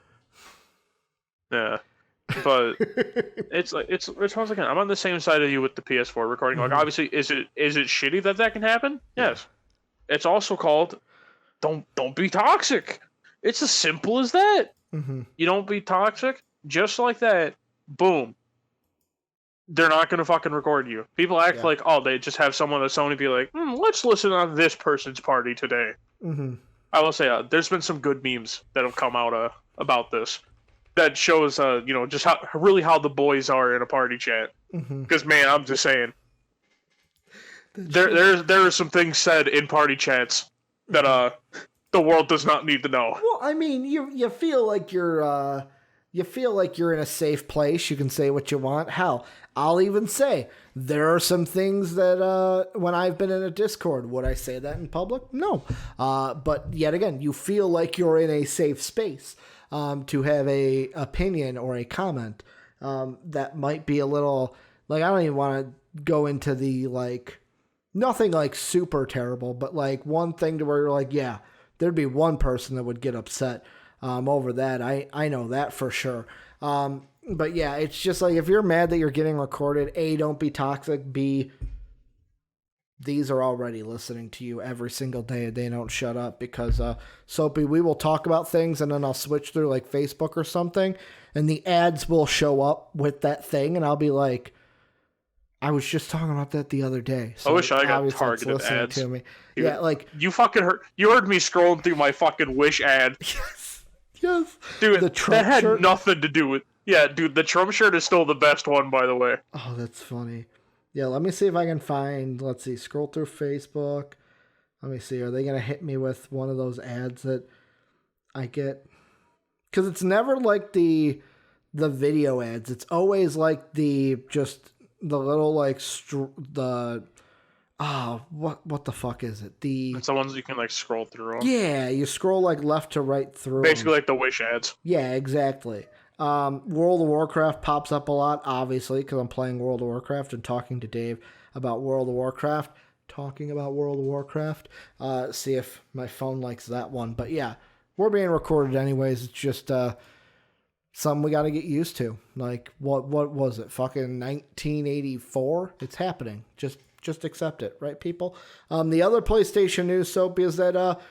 Yeah, but it's once again, I'm on the same side of you with the PS4 recording. Like, obviously, is it shitty that can happen? Yes. It's also called don't be toxic. It's as simple as that. Mm-hmm. You don't be toxic, just like that. Boom. They're not going to fucking record you. People act like, they just have someone at Sony be like, let's listen on this person's party today. Mm-hmm. I will say, there's been some good memes that have come out about this that shows, just how the boys are in a party chat. Because, man, I'm just saying, there are some things said in party chats that the world does not need to know. Well, I mean, you feel like you're in a safe place. You can say what you want. Hell, I'll even say there are some things that when I've been in a Discord, would I say that in public? No. But yet again, you feel like you're in a safe space to have a opinion or a comment that might be a little, like, I don't even want to go into the, like, nothing like super terrible, but like one thing to where you're like, yeah, there'd be one person that would get upset over that. I know that for sure. But yeah, it's just like, if you're mad that you're getting recorded, A, don't be toxic. B, these are already listening to you every single day. They don't shut up because, Soapy, we will talk about things and then I'll switch through like Facebook or something and the ads will show up with that thing and I'll be like, I was just talking about that the other day. So I wish I got targeted ads. To me. Dude, yeah, like, you heard me scrolling through my fucking Wish ad. Yes. Dude, the Trump that had shirt? nothing to do with... Yeah, dude, the Trump shirt is still the best one, by the way. Oh, that's funny. Yeah, let me see if I can find... Let's see, scroll through Facebook. Let me see, are they going to hit me with one of those ads that I get? Because it's never like the video ads. It's always like the little, like, what the fuck is it? It's the ones you can, like, scroll through. Yeah, you scroll, like, left to right through. Basically like the Wish ads. Yeah, exactly. World of Warcraft pops up a lot, obviously, because I'm playing World of Warcraft and talking to Dave about World of Warcraft. See if my phone likes that one. But yeah, we're being recorded anyways. It's just something we got to get used to. Like, what was it? Fucking 1984? It's happening. Just accept it, right, people? The other PlayStation news, Soapy, is that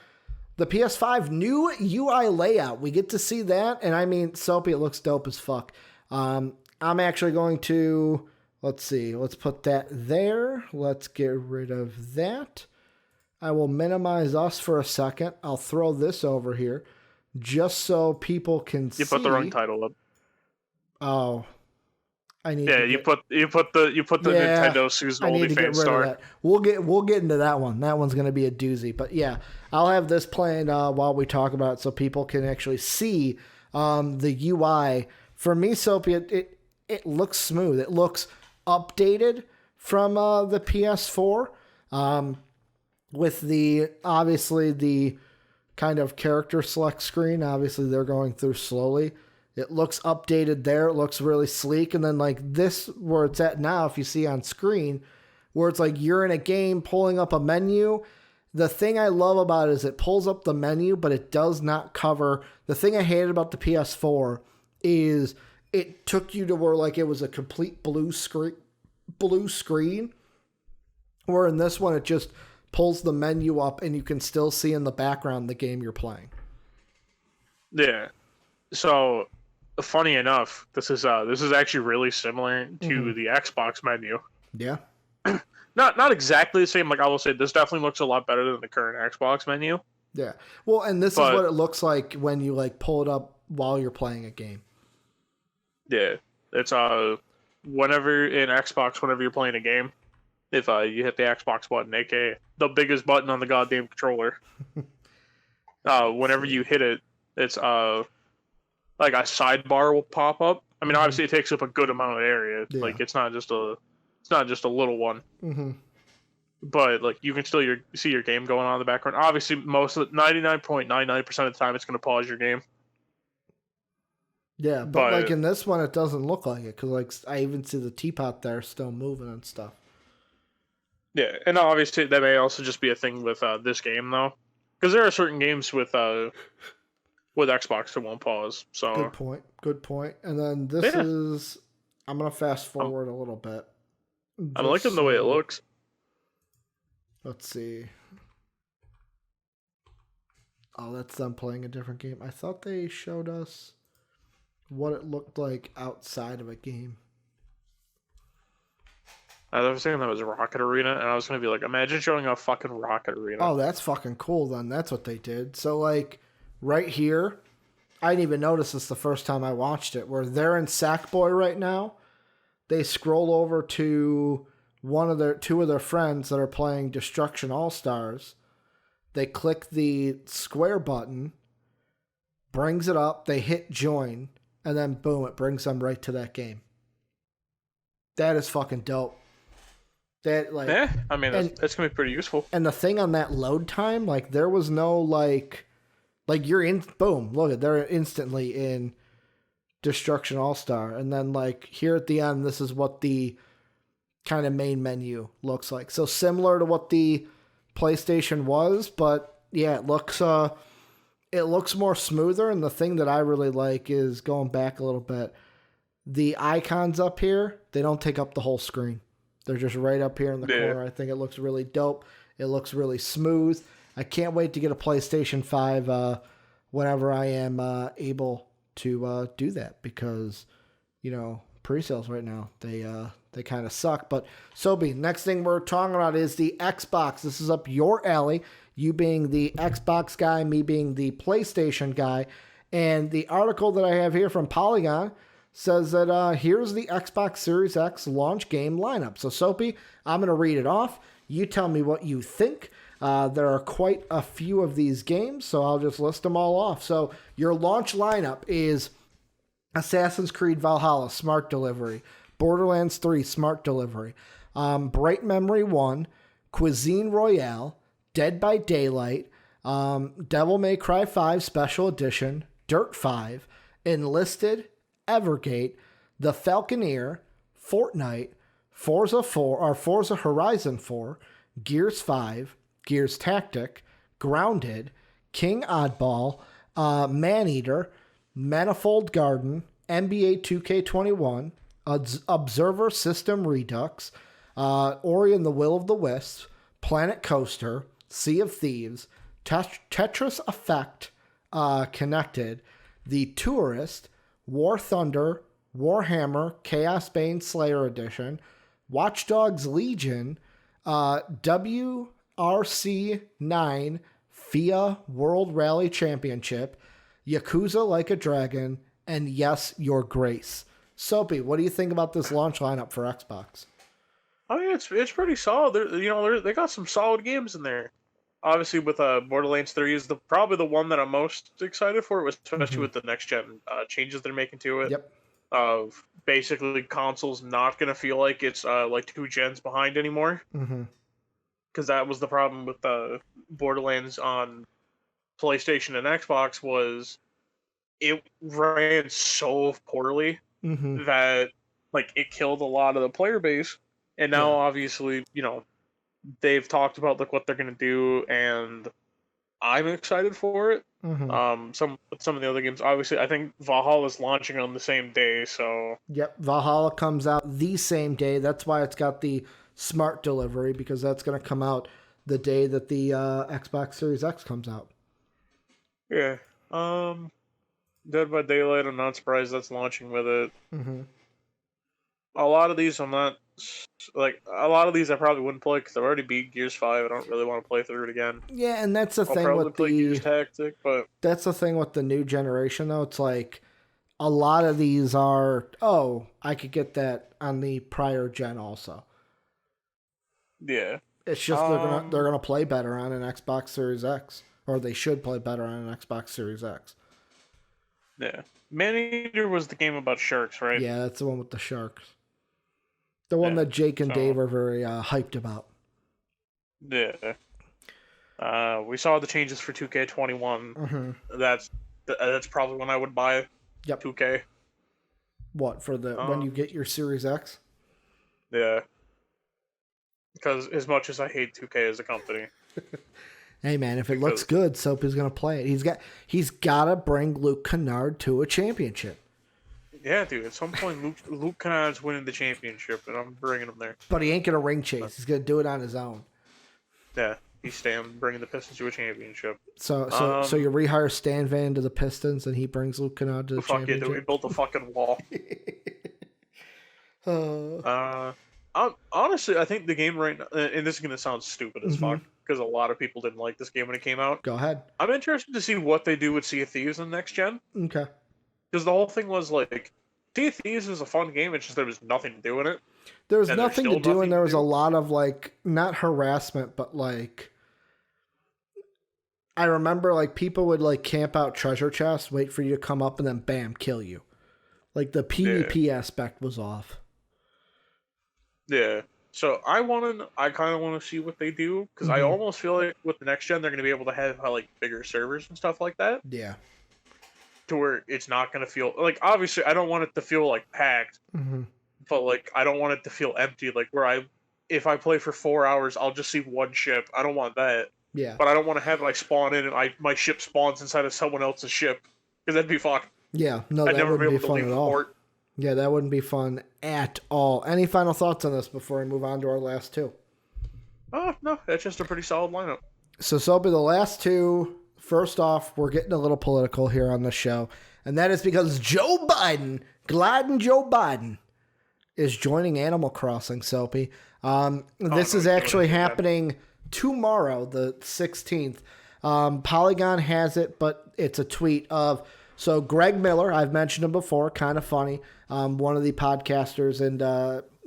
the PS5 new UI layout. We get to see that, and I mean, Soapy, it looks dope as fuck. I'm actually going to, let's see, let's put that there. Let's get rid of that. I will minimize us for a second. I'll throw this over here just so people can see. You put the wrong title up. Oh. I need you put the Nintendo Sue's OnlyFans star. We'll get into that one. That one's gonna be a doozy. But yeah, I'll have this playing while we talk about it so people can actually see the UI. For me, Soapy, it looks smooth. It looks updated from the PS4. With the obviously the kind of character select screen. Obviously they're going through slowly. It looks updated there. It looks really sleek. And then like this, where it's at now, if you see on screen, where it's like you're in a game pulling up a menu. The thing I love about it is it pulls up the menu, but it does not cover. The thing I hated about the PS4 is it took you to where like it was a complete blue screen. Where in this one, it just pulls the menu up and you can still see in the background the game you're playing. Yeah. So, funny enough, this is actually really similar to the Xbox menu. Yeah. Not exactly the same. Like I will say, this definitely looks a lot better than the current Xbox menu. Yeah. Well, and this is what it looks like when you like pull it up while you're playing a game. Yeah. It's whenever in Xbox, whenever you're playing a game, if you hit the Xbox button, aka the biggest button on the goddamn controller, whenever you hit it, it's like a sidebar will pop up. I mean, obviously it takes up a good amount of area. Yeah. Like it's not just a little one. Mm-hmm. But like you can still see your game going on in the background. Obviously, most of 99.99% of the time, it's going to pause your game. Yeah, but like in this one, it doesn't look like it because like I even see the teapot there still moving and stuff. Yeah, and obviously that may also just be a thing with this game though, because there are certain games with Xbox that won't pause. So good point. And then this is, I'm gonna fast forward a little bit. I'm liking the way it looks. Let's see. Oh, that's them playing a different game. I thought they showed us what it looked like outside of a game. I was thinking that was Rocket Arena, and I was going to be like, imagine showing a fucking Rocket Arena. Oh, that's fucking cool then. That's what they did. So, like, right here, I didn't even notice this the first time I watched it, where they're in Sackboy right now. They scroll over to two of their friends that are playing Destruction All-Stars. They click the square button, brings it up, they hit join, and then boom, it brings them right to that game. That is fucking dope. That like I mean that's gonna be pretty useful. And the thing on that load time, like there was no like you're in boom, look at they're instantly in Destruction All-Star, and then like here at the end, this is what the kind of main menu looks like. So similar to what the PlayStation was, but yeah, it looks more smoother. And the thing that I really like is going back a little bit. The icons up here, they don't take up the whole screen. They're just right up here in the corner. I think it looks really dope. It looks really smooth. I can't wait to get a PlayStation 5 whenever I am able to do that because, you know, pre-sales right now, they kind of suck. But Soapy, next thing we're talking about is the Xbox. This is up your alley. You being the Xbox guy, me being the PlayStation guy. And the article that I have here from Polygon says that here's the Xbox Series X launch game lineup. So, Soapy, I'm going to read it off. You tell me what you think. There are quite a few of these games, so I'll just list them all off. So, your launch lineup is Assassin's Creed Valhalla, Smart Delivery. Borderlands 3, Smart Delivery. Bright Memory 1, Cuisine Royale, Dead by Daylight, Devil May Cry 5 Special Edition, Dirt 5, Enlisted, Evergate, The Falconeer, Fortnite, Forza Horizon 4, Gears 5, Gears Tactic, Grounded, King Oddball, Maneater, Manifold Garden, NBA 2K21, Observer System Redux, Ori and the Will of the Wisps, Planet Coaster, Sea of Thieves, Tetris Effect Connected, The Tourist, War Thunder, Warhammer, Chaos Bane Slayer Edition, Watch Dogs Legion, WRC 9, FIA World Rally Championship, Yakuza Like a Dragon, and yes, Your Grace. Soapy, what do you think about this launch lineup for Xbox? I mean, it's pretty solid. They got some solid games in there. Obviously, with Borderlands 3 is probably the one that I'm most excited for, especially with the next gen changes they're making to it. Yep. Of basically consoles not gonna feel like it's like 2 gens behind anymore. Because that was the problem with Borderlands on PlayStation and Xbox, was it ran so poorly that like it killed a lot of the player base. And now obviously, they've talked about like what they're gonna do, and I'm excited for it. Some of the other games, obviously, I think Valhalla is launching on the same day, so yep, Valhalla comes out the same day. That's why it's got the smart delivery, because that's going to come out the day that the Xbox Series X comes out. Yeah. Dead by Daylight, I'm not surprised that's launching with it. A lot of these I'm not like. A lot of these I probably wouldn't play because I've already beat Gears 5. I don't really want to play through it again. Yeah, and that's the I'll thing probably with play the Gears Tactic, but that's the thing with the new generation though. It's like a lot of these are, oh, I could get that on the prior gen also. Yeah. It's just they're gonna play better on an Xbox Series X, or they should play better on an Xbox Series X. Yeah. Man-Eater was the game about sharks, right? Yeah, that's the one with the sharks. The one that Jake and Dave are very hyped about. Yeah. We saw the changes for 2K21. That's probably when I would buy 2K. What, for the when you get your Series X? Yeah. Because as much as I hate 2K as a company. Hey man, if it looks good, Soapy's gonna play it. He's gotta bring Luke Kennard to a championship. Yeah, dude. At some point, Luke Kennard's winning the championship, and I'm bringing him there. But he ain't gonna ring chase. He's gonna do it on his own. Yeah, he's bringing the Pistons to a championship. So you rehire Stan Van to the Pistons, and he brings Luke Kennard to the championship. Fuck yeah, dude. We built a fucking wall. Honestly, I think the game right now, and this is gonna sound stupid as fuck, because a lot of people didn't like this game when it came out. Go ahead. I'm interested to see what they do with Sea of Thieves in the next gen. Okay. Because the whole thing was like, Sea of Thieves is a fun game. It's just there was nothing to do in it. There was nothing to do, and there was a lot of like, not harassment, but like, I remember like people would like camp out treasure chests, wait for you to come up, and then bam, kill you. Like the PvP aspect was off. Yeah. So I kind of want to see what they do, because I almost feel like with the next gen they're going to be able to have like bigger servers and stuff like that. Yeah. To where it's not going to feel like, obviously I don't want it to feel like packed, but like I don't want it to feel empty. Like where if I play for 4 hours, I'll just see one ship. I don't want that. Yeah. But I don't want to have it like spawn in and my ship spawns inside of someone else's ship, because that'd be fucked. Yeah. No, that wouldn't be fun at all. Yeah, that wouldn't be fun at all. Any final thoughts on this before we move on to our last two? Oh, no, that's just a pretty solid lineup. So, Soapy, the last two, first off, we're getting a little political here on the show, and that is because Joe Biden, gliding Joe Biden, is joining Animal Crossing, Soapy. This is actually happening tomorrow, the 16th. Polygon has it, but it's a tweet of... So Greg Miller, I've mentioned him before, kind of funny, one of the podcasters and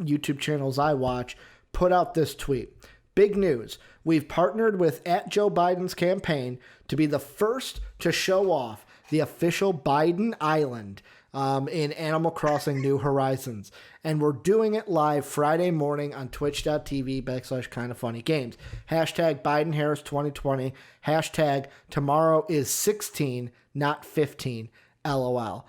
YouTube channels I watch, put out this tweet. Big news. We've partnered with @Joe Biden's campaign to be the first to show off the official Biden Island in Animal Crossing New Horizons. And we're doing it live Friday morning on twitch.tv/kindoffunnygames. Hashtag Biden Harris 2020. Hashtag tomorrow is 16, not 15. LOL.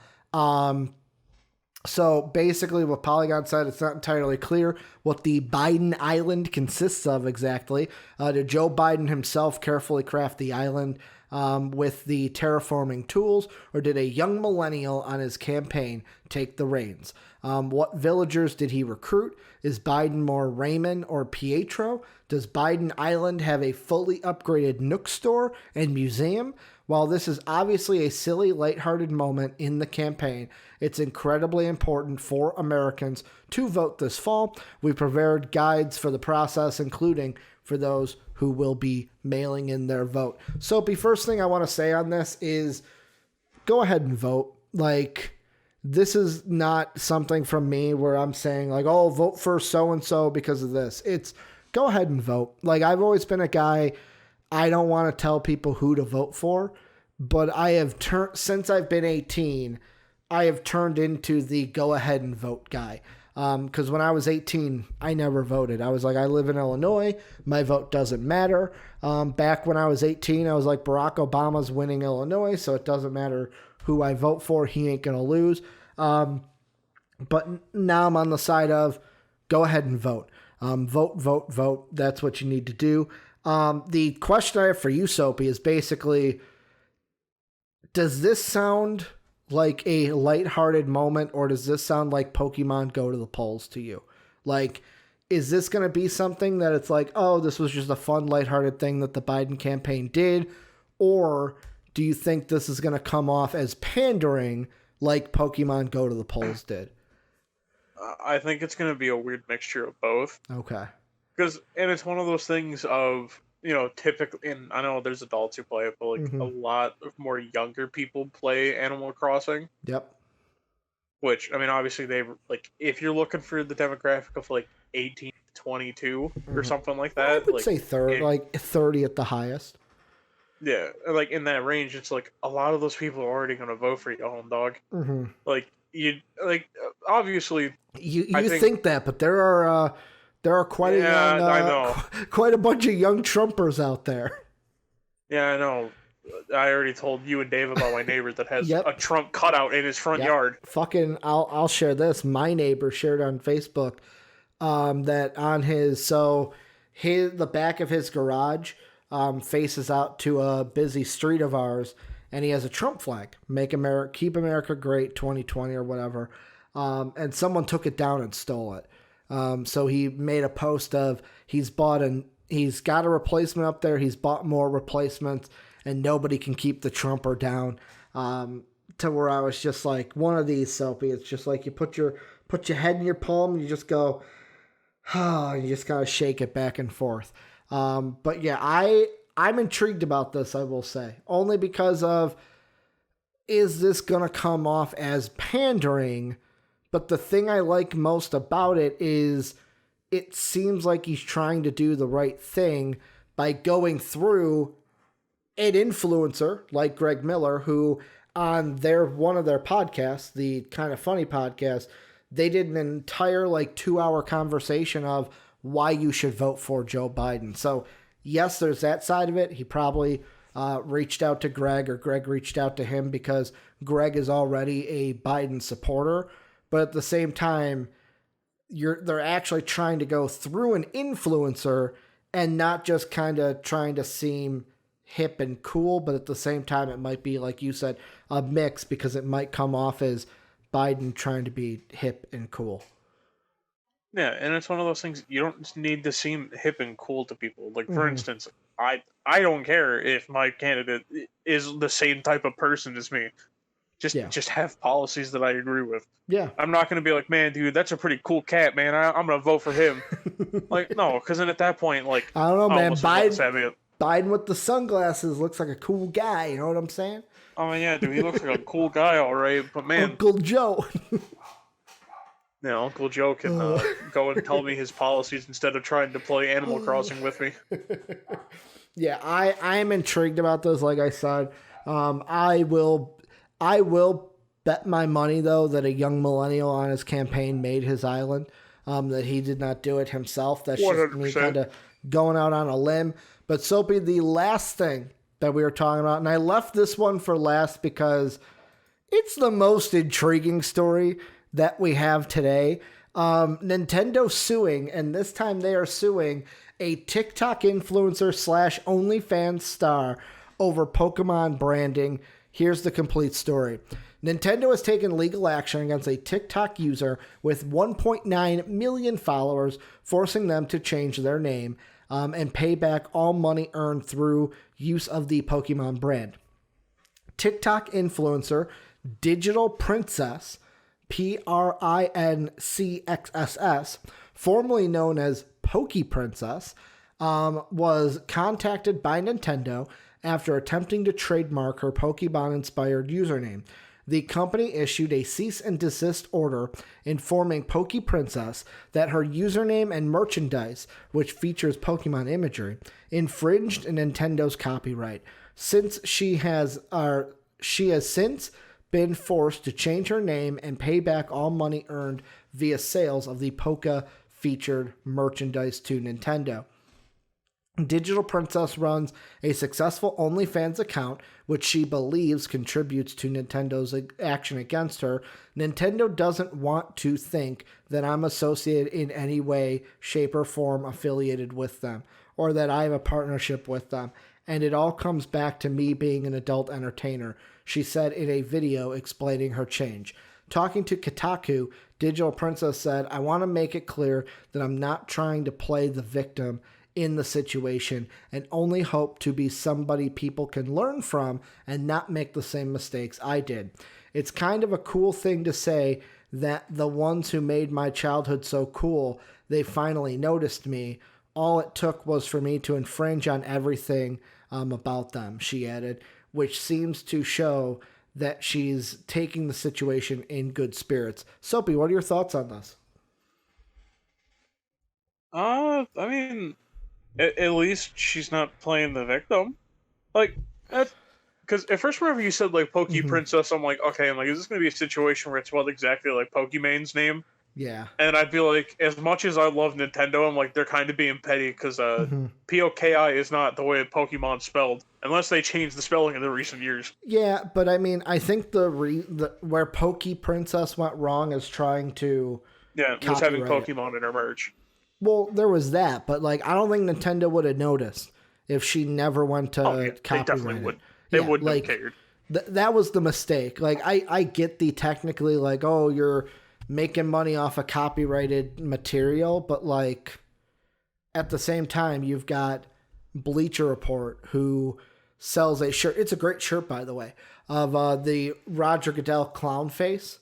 So basically, what Polygon said, it's not entirely clear what the Biden Island consists of exactly. Did Joe Biden himself carefully craft the island with the terraforming tools, or did a young millennial on his campaign take the reins? What villagers did he recruit? Is Biden more Raymond or Pietro? Does Biden Island have a fully upgraded Nook store and museum? While this is obviously a silly, lighthearted moment in the campaign, it's incredibly important for Americans to vote this fall. We prepared guides for the process, including for those who will be mailing in their vote. Soapy, first thing I want to say on this is go ahead and vote. Like, this is not something from me where I'm saying, like, oh, vote for so-and-so because of this. It's go ahead and vote. Like, I've always been a guy, I don't want to tell people who to vote for, but I have turned, since I've been 18, I have turned into the go ahead and vote guy. Because when I was 18, I never voted. I was like, I live in Illinois. My vote doesn't matter. Back when I was 18, I was like, Barack Obama's winning Illinois, so it doesn't matter who I vote for. He ain't going to lose. But now I'm on the side of go ahead and vote. Vote. That's what you need to do. The question I have for you, Soapy, is basically, does this sound like a lighthearted moment, or does this sound like Pokemon Go to the polls to you? Like, is this going to be something that it's like, oh, this was just a fun, lighthearted thing that the Biden campaign did? Or do you think this is going to come off as pandering like Pokemon Go to the polls did? I think it's going to be a weird mixture of both. Okay. And it's one of those things of, typically, and I know there's adults who play it, but like a lot of more younger people play Animal Crossing. Yep. Which, I mean, obviously like, if you're looking for the demographic of like 18 to 22 or something like that. I would like, say 30, like 30 at the highest. Yeah, like in that range, it's like a lot of those people are already going to vote for your own dog. Mm-hmm. Like, obviously. You think that, but there are quite a young, I know. quite a bunch of young Trumpers out there. Yeah, I know. I already told you and Dave about my neighbor that has a Trump cutout in his front yard. Fucking, I'll share this. My neighbor shared on Facebook that on the back of his garage faces out to a busy street of ours, and he has a Trump flag, Keep America Great 2020 or whatever. And someone took it down and stole it. So he made a post of he's got a replacement up there. He's bought more replacements, and nobody can keep the Trumper down. To where I was just like, one of these, Soapy. It's just like you put your head in your palm, and you just go, you just gotta shake it back and forth. But yeah, I'm intrigued about this, I will say, only because of, is this gonna come off as pandering? But the thing I like most about it is it seems like he's trying to do the right thing by going through an influencer like Greg Miller, who on one of their podcasts, the Kind of Funny podcast, they did an entire 2-hour conversation of why you should vote for Joe Biden. So yes, there's that side of it. He probably reached out to Greg, or Greg reached out to him because Greg is already a Biden supporter. But at the same time, they're actually trying to go through an influencer and not just kind of trying to seem hip and cool, but at the same time, it might be, like you said, a mix, because it might come off as Biden trying to be hip and cool. Yeah, and it's one of those things, you don't need to seem hip and cool to people. Like, for instance, I don't care if my candidate is the same type of person as me. Just have policies that I agree with. Yeah. I'm not going to be like, man, dude, that's a pretty cool cat, man. I'm going to vote for him. No, because then at that point, I don't know, man. Biden with the sunglasses looks like a cool guy. You know what I'm saying? Oh, yeah, dude, he looks like a cool guy, all right. But, man. Uncle Joe. Yeah, Uncle Joe can go and tell me his policies instead of trying to play Animal Crossing with me. Yeah, I am intrigued about this, like I said. I will bet my money, though, that a young millennial on his campaign made his island, that he did not do it himself. That's 100%. Just me kind of going out on a limb. But Soapy, the last thing that we were talking about, and I left this one for last because it's the most intriguing story that we have today. Nintendo suing, and this time they are suing a TikTok influencer / OnlyFans star over Pokemon branding. Here's the complete story. Nintendo has taken legal action against a TikTok user with 1.9 million followers, forcing them to change their name and pay back all money earned through use of the Pokemon brand. TikTok influencer Digital Princess, PRINCXSS, formerly known as Poke Princess, was contacted by Nintendo after attempting to trademark her Pokemon-inspired username. The company issued a cease and desist order informing Poke Princess that her username and merchandise, which features Pokemon imagery, infringed Nintendo's copyright. Since she has since been forced to change her name and pay back all money earned via sales of the Poke-featured merchandise to Nintendo. Digital Princess runs a successful OnlyFans account, which she believes contributes to Nintendo's action against her. Nintendo doesn't want to think that I'm associated in any way, shape, or form affiliated with them, or that I have a partnership with them. And it all comes back to me being an adult entertainer, she said in a video explaining her change. Talking to Kotaku, Digital Princess said, I want to make it clear that I'm not trying to play the victim in the situation and only hope to be somebody people can learn from and not make the same mistakes I did. It's kind of a cool thing to say that the ones who made my childhood so cool, they finally noticed me. All it took was for me to infringe on everything about them, she added, which seems to show that she's taking the situation in good spirits. Soapy, what are your thoughts on this? I mean, at least she's not playing the victim. Like, because at first whenever you said, like, Poke Princess, I'm like, okay, is this going to be a situation where it's spelled exactly like Pokemon's name? Yeah. And I'd be like, as much as I love Nintendo, I'm like, they're kind of being petty, because Poki is not the way Pokemon's spelled, unless they changed the spelling in the recent years. Yeah, but I mean, I think where Poke Princess went wrong is trying to... Yeah, was having Pokemon in her merch. Well, there was that, but like I don't think Nintendo would have noticed if she never went to copyright. They definitely would. They wouldn't have cared. That was the mistake. Like I get the technically like, oh, you're making money off of copyrighted material, but like at the same time, you've got Bleacher Report who sells a shirt. It's a great shirt, by the way, of the Roger Goodell clown face.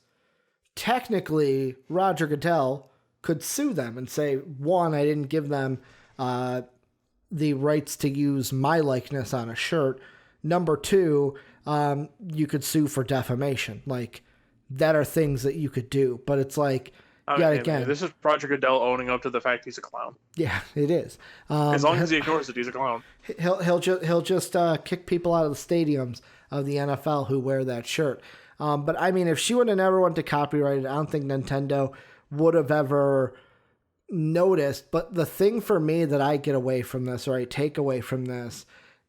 Technically, Roger Goodell could sue them and say, one, I didn't give them the rights to use my likeness on a shirt. Number two, you could sue for defamation. Like, that are things that you could do. But it's like, again... This is Roger Goodell owning up to the fact he's a clown. Yeah, it is. As long as he ignores it, he's a clown. He'll just kick people out of the stadiums of the NFL who wear that shirt. But, I mean, if she would have never went to copyrighted, I don't think Nintendo would have ever noticed. But the thing for me that I get away from this, or I take away from this,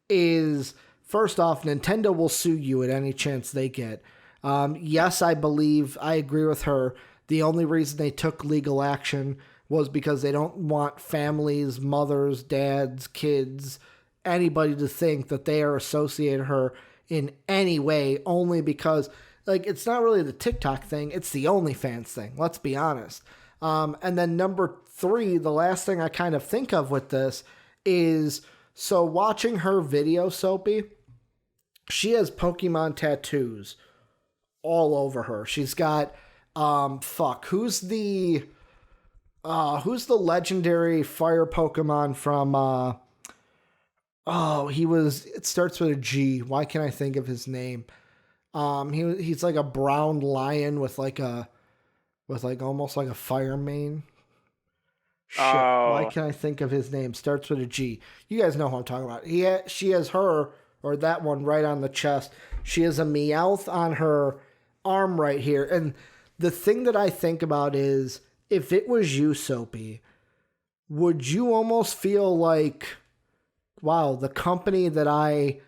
is first off, Nintendo will sue you at any chance they get. Yes, I agree with her. The only reason they took legal action was because they don't want families, mothers, dads, kids, anybody to think that they are associated her in any way, only because like it's not really the TikTok thing, it's the OnlyFans thing, let's be honest. And then number three, the last thing I kind of think of with this is, so watching her video, Soapy, she has Pokemon tattoos all over her. She's got, who's the legendary fire Pokemon from, it starts with a G. Why can't I think of his name? He's like a brown lion with almost like a fire mane. Shit, why can't I think of his name? Starts with a G. You guys know who I'm talking about. She has her, or that one, right on the chest. She has a Meowth on her arm right here. And the thing that I think about is, if it was you, Soapy, would you almost feel like, wow, the company that I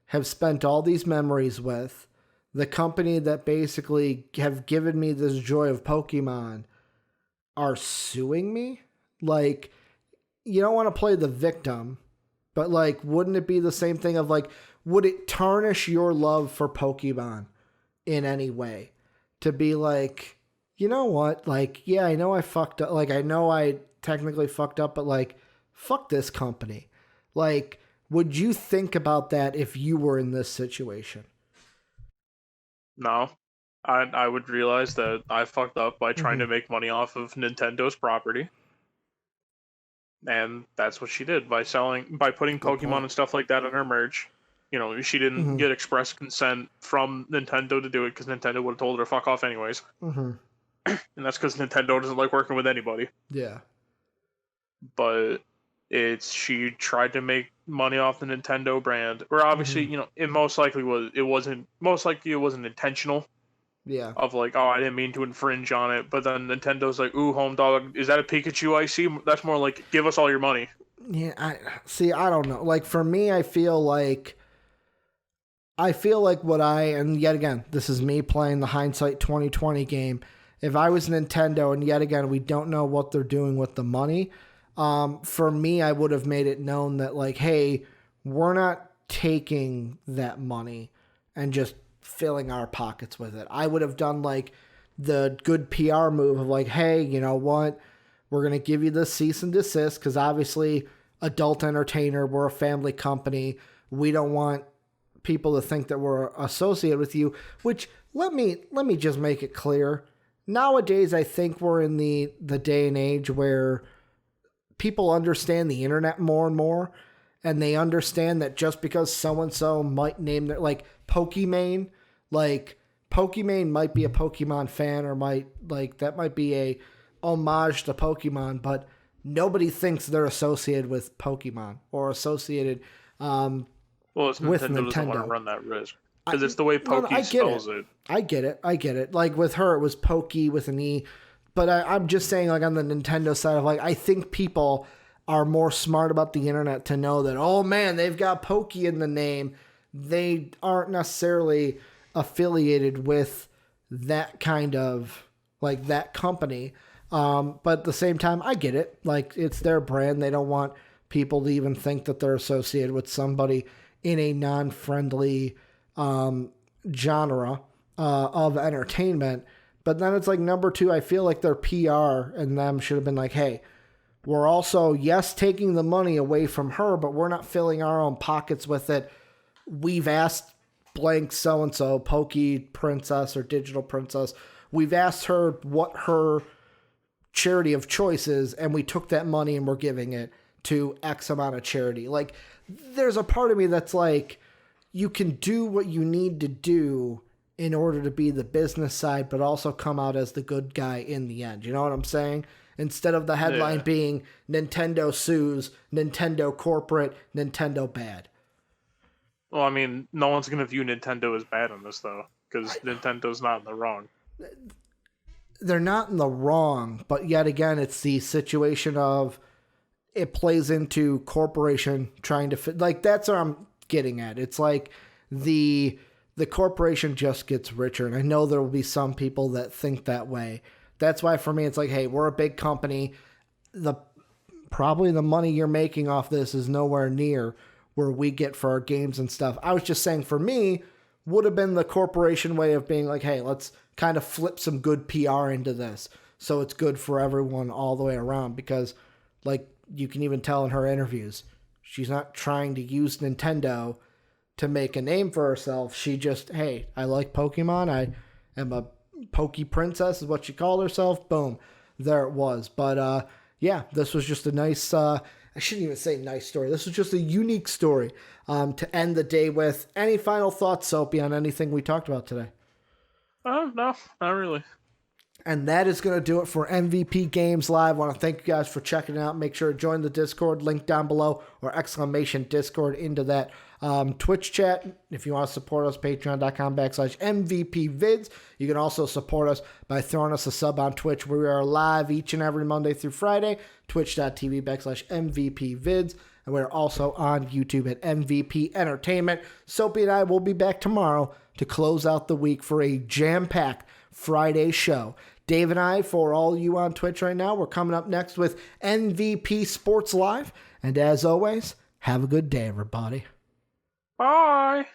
have spent all these memories with, the company that basically have given me this joy of Pokemon are suing me? Like, you don't want to play the victim, but like, wouldn't it be the same thing of like, would it tarnish your love for Pokemon in any way? To be like, you know what? Like, yeah, I know I fucked up. Like, I know I technically fucked up, but like, fuck this company. Like, would you think about that if you were in this situation? No. I would realize that I fucked up by trying to make money off of Nintendo's property. And that's what she did by putting Good Pokemon point. and stuff like that on her merch. You know, she didn't get express consent from Nintendo to do it because Nintendo would have told her to fuck off anyways. And that's because Nintendo doesn't like working with anybody. Yeah. But she tried to make money off the Nintendo brand. Or obviously, you know, it wasn't intentional. Yeah. Of like, oh, I didn't mean to infringe on it, but then Nintendo's like, ooh, home dog, is that a Pikachu I see? That's more like, give us all your money. Yeah, I don't know. Like, for me, I feel like and yet again, this is me playing the hindsight 2020 game. If I was Nintendo, and yet again, we don't know what they're doing with the money, for me, I would have made it known that like, hey, we're not taking that money and just filling our pockets with it. I would have done like the good PR move of like, hey, you know what? We're going to give you the cease and desist because obviously adult entertainer, we're a family company. We don't want people to think that we're associated with you, which let me just make it clear. Nowadays, I think we're in the day and age where people understand the internet more and more, and they understand that just because so-and-so might name their, like, Pokimane, like, Pokimane might be a Pokemon fan or that might be a homage to Pokemon, but nobody thinks they're associated with Pokemon or associated Well, it's with Nintendo doesn't want to run that risk. Because it's the way Pokey spells it. I get it. Like, with her, it was Pokey with an E. But I'm just saying, like, on the Nintendo side of, like, I think people are more smart about the internet to know that, oh, man, they've got Pokey in the name. They aren't necessarily affiliated with that kind of, like, that company. But at the same time, I get it. Like, it's their brand. They don't want people to even think that they're associated with somebody in a non-friendly genre of entertainment. But then it's like, number two, I feel like their PR and them should have been like, hey, we're also, yes, taking the money away from her, but we're not filling our own pockets with it. We've asked blank so-and-so, Pokey Princess or Digital Princess, we've asked her what her charity of choice is, and we took that money and we're giving it to X amount of charity. Like, there's a part of me that's like, you can do what you need to do in order to be the business side, but also come out as the good guy in the end. You know what I'm saying? Instead of the headline being Nintendo sues, Nintendo corporate, Nintendo bad. Well, I mean, no one's going to view Nintendo as bad on this, though, because Nintendo's not in the wrong. They're not in the wrong, but yet again, it's the situation of it plays into corporation trying to fit. Like, that's what I'm getting at. It's like the corporation just gets richer, and I know there will be some people that think that way. That's why for me, it's like, hey, we're a big company. Probably the money you're making off this is nowhere near where we get for our games and stuff. I was just saying, for me, would have been the corporation way of being like, hey, let's kind of flip some good PR into this so it's good for everyone all the way around. Because, like, you can even tell in her interviews, she's not trying to use Nintendo to make a name for herself. She just, hey, I like Pokemon. I am a Pokey Princess is what she called herself. Boom. There it was. But, yeah, this was just a nice, I shouldn't even say nice story. This was just a unique story to end the day with. Any final thoughts, Soapy, on anything we talked about today? No, not really. And that is going to do it for MVP Games Live. I want to thank you guys for checking it out. Make sure to join the Discord, link down below, or exclamation Discord into that Twitch chat. If you want to support us, patreon.com/MVPvids. You can also support us by throwing us a sub on Twitch. We are live each and every Monday through Friday, twitch.tv/MVPvids. And we're also on YouTube at MVP Entertainment. Soapy and I will be back tomorrow to close out the week for a jam-packed Friday show. Dave and I, for all you on Twitch right now, we're coming up next with MVP Sports Live. And as always, have a good day, everybody. Bye.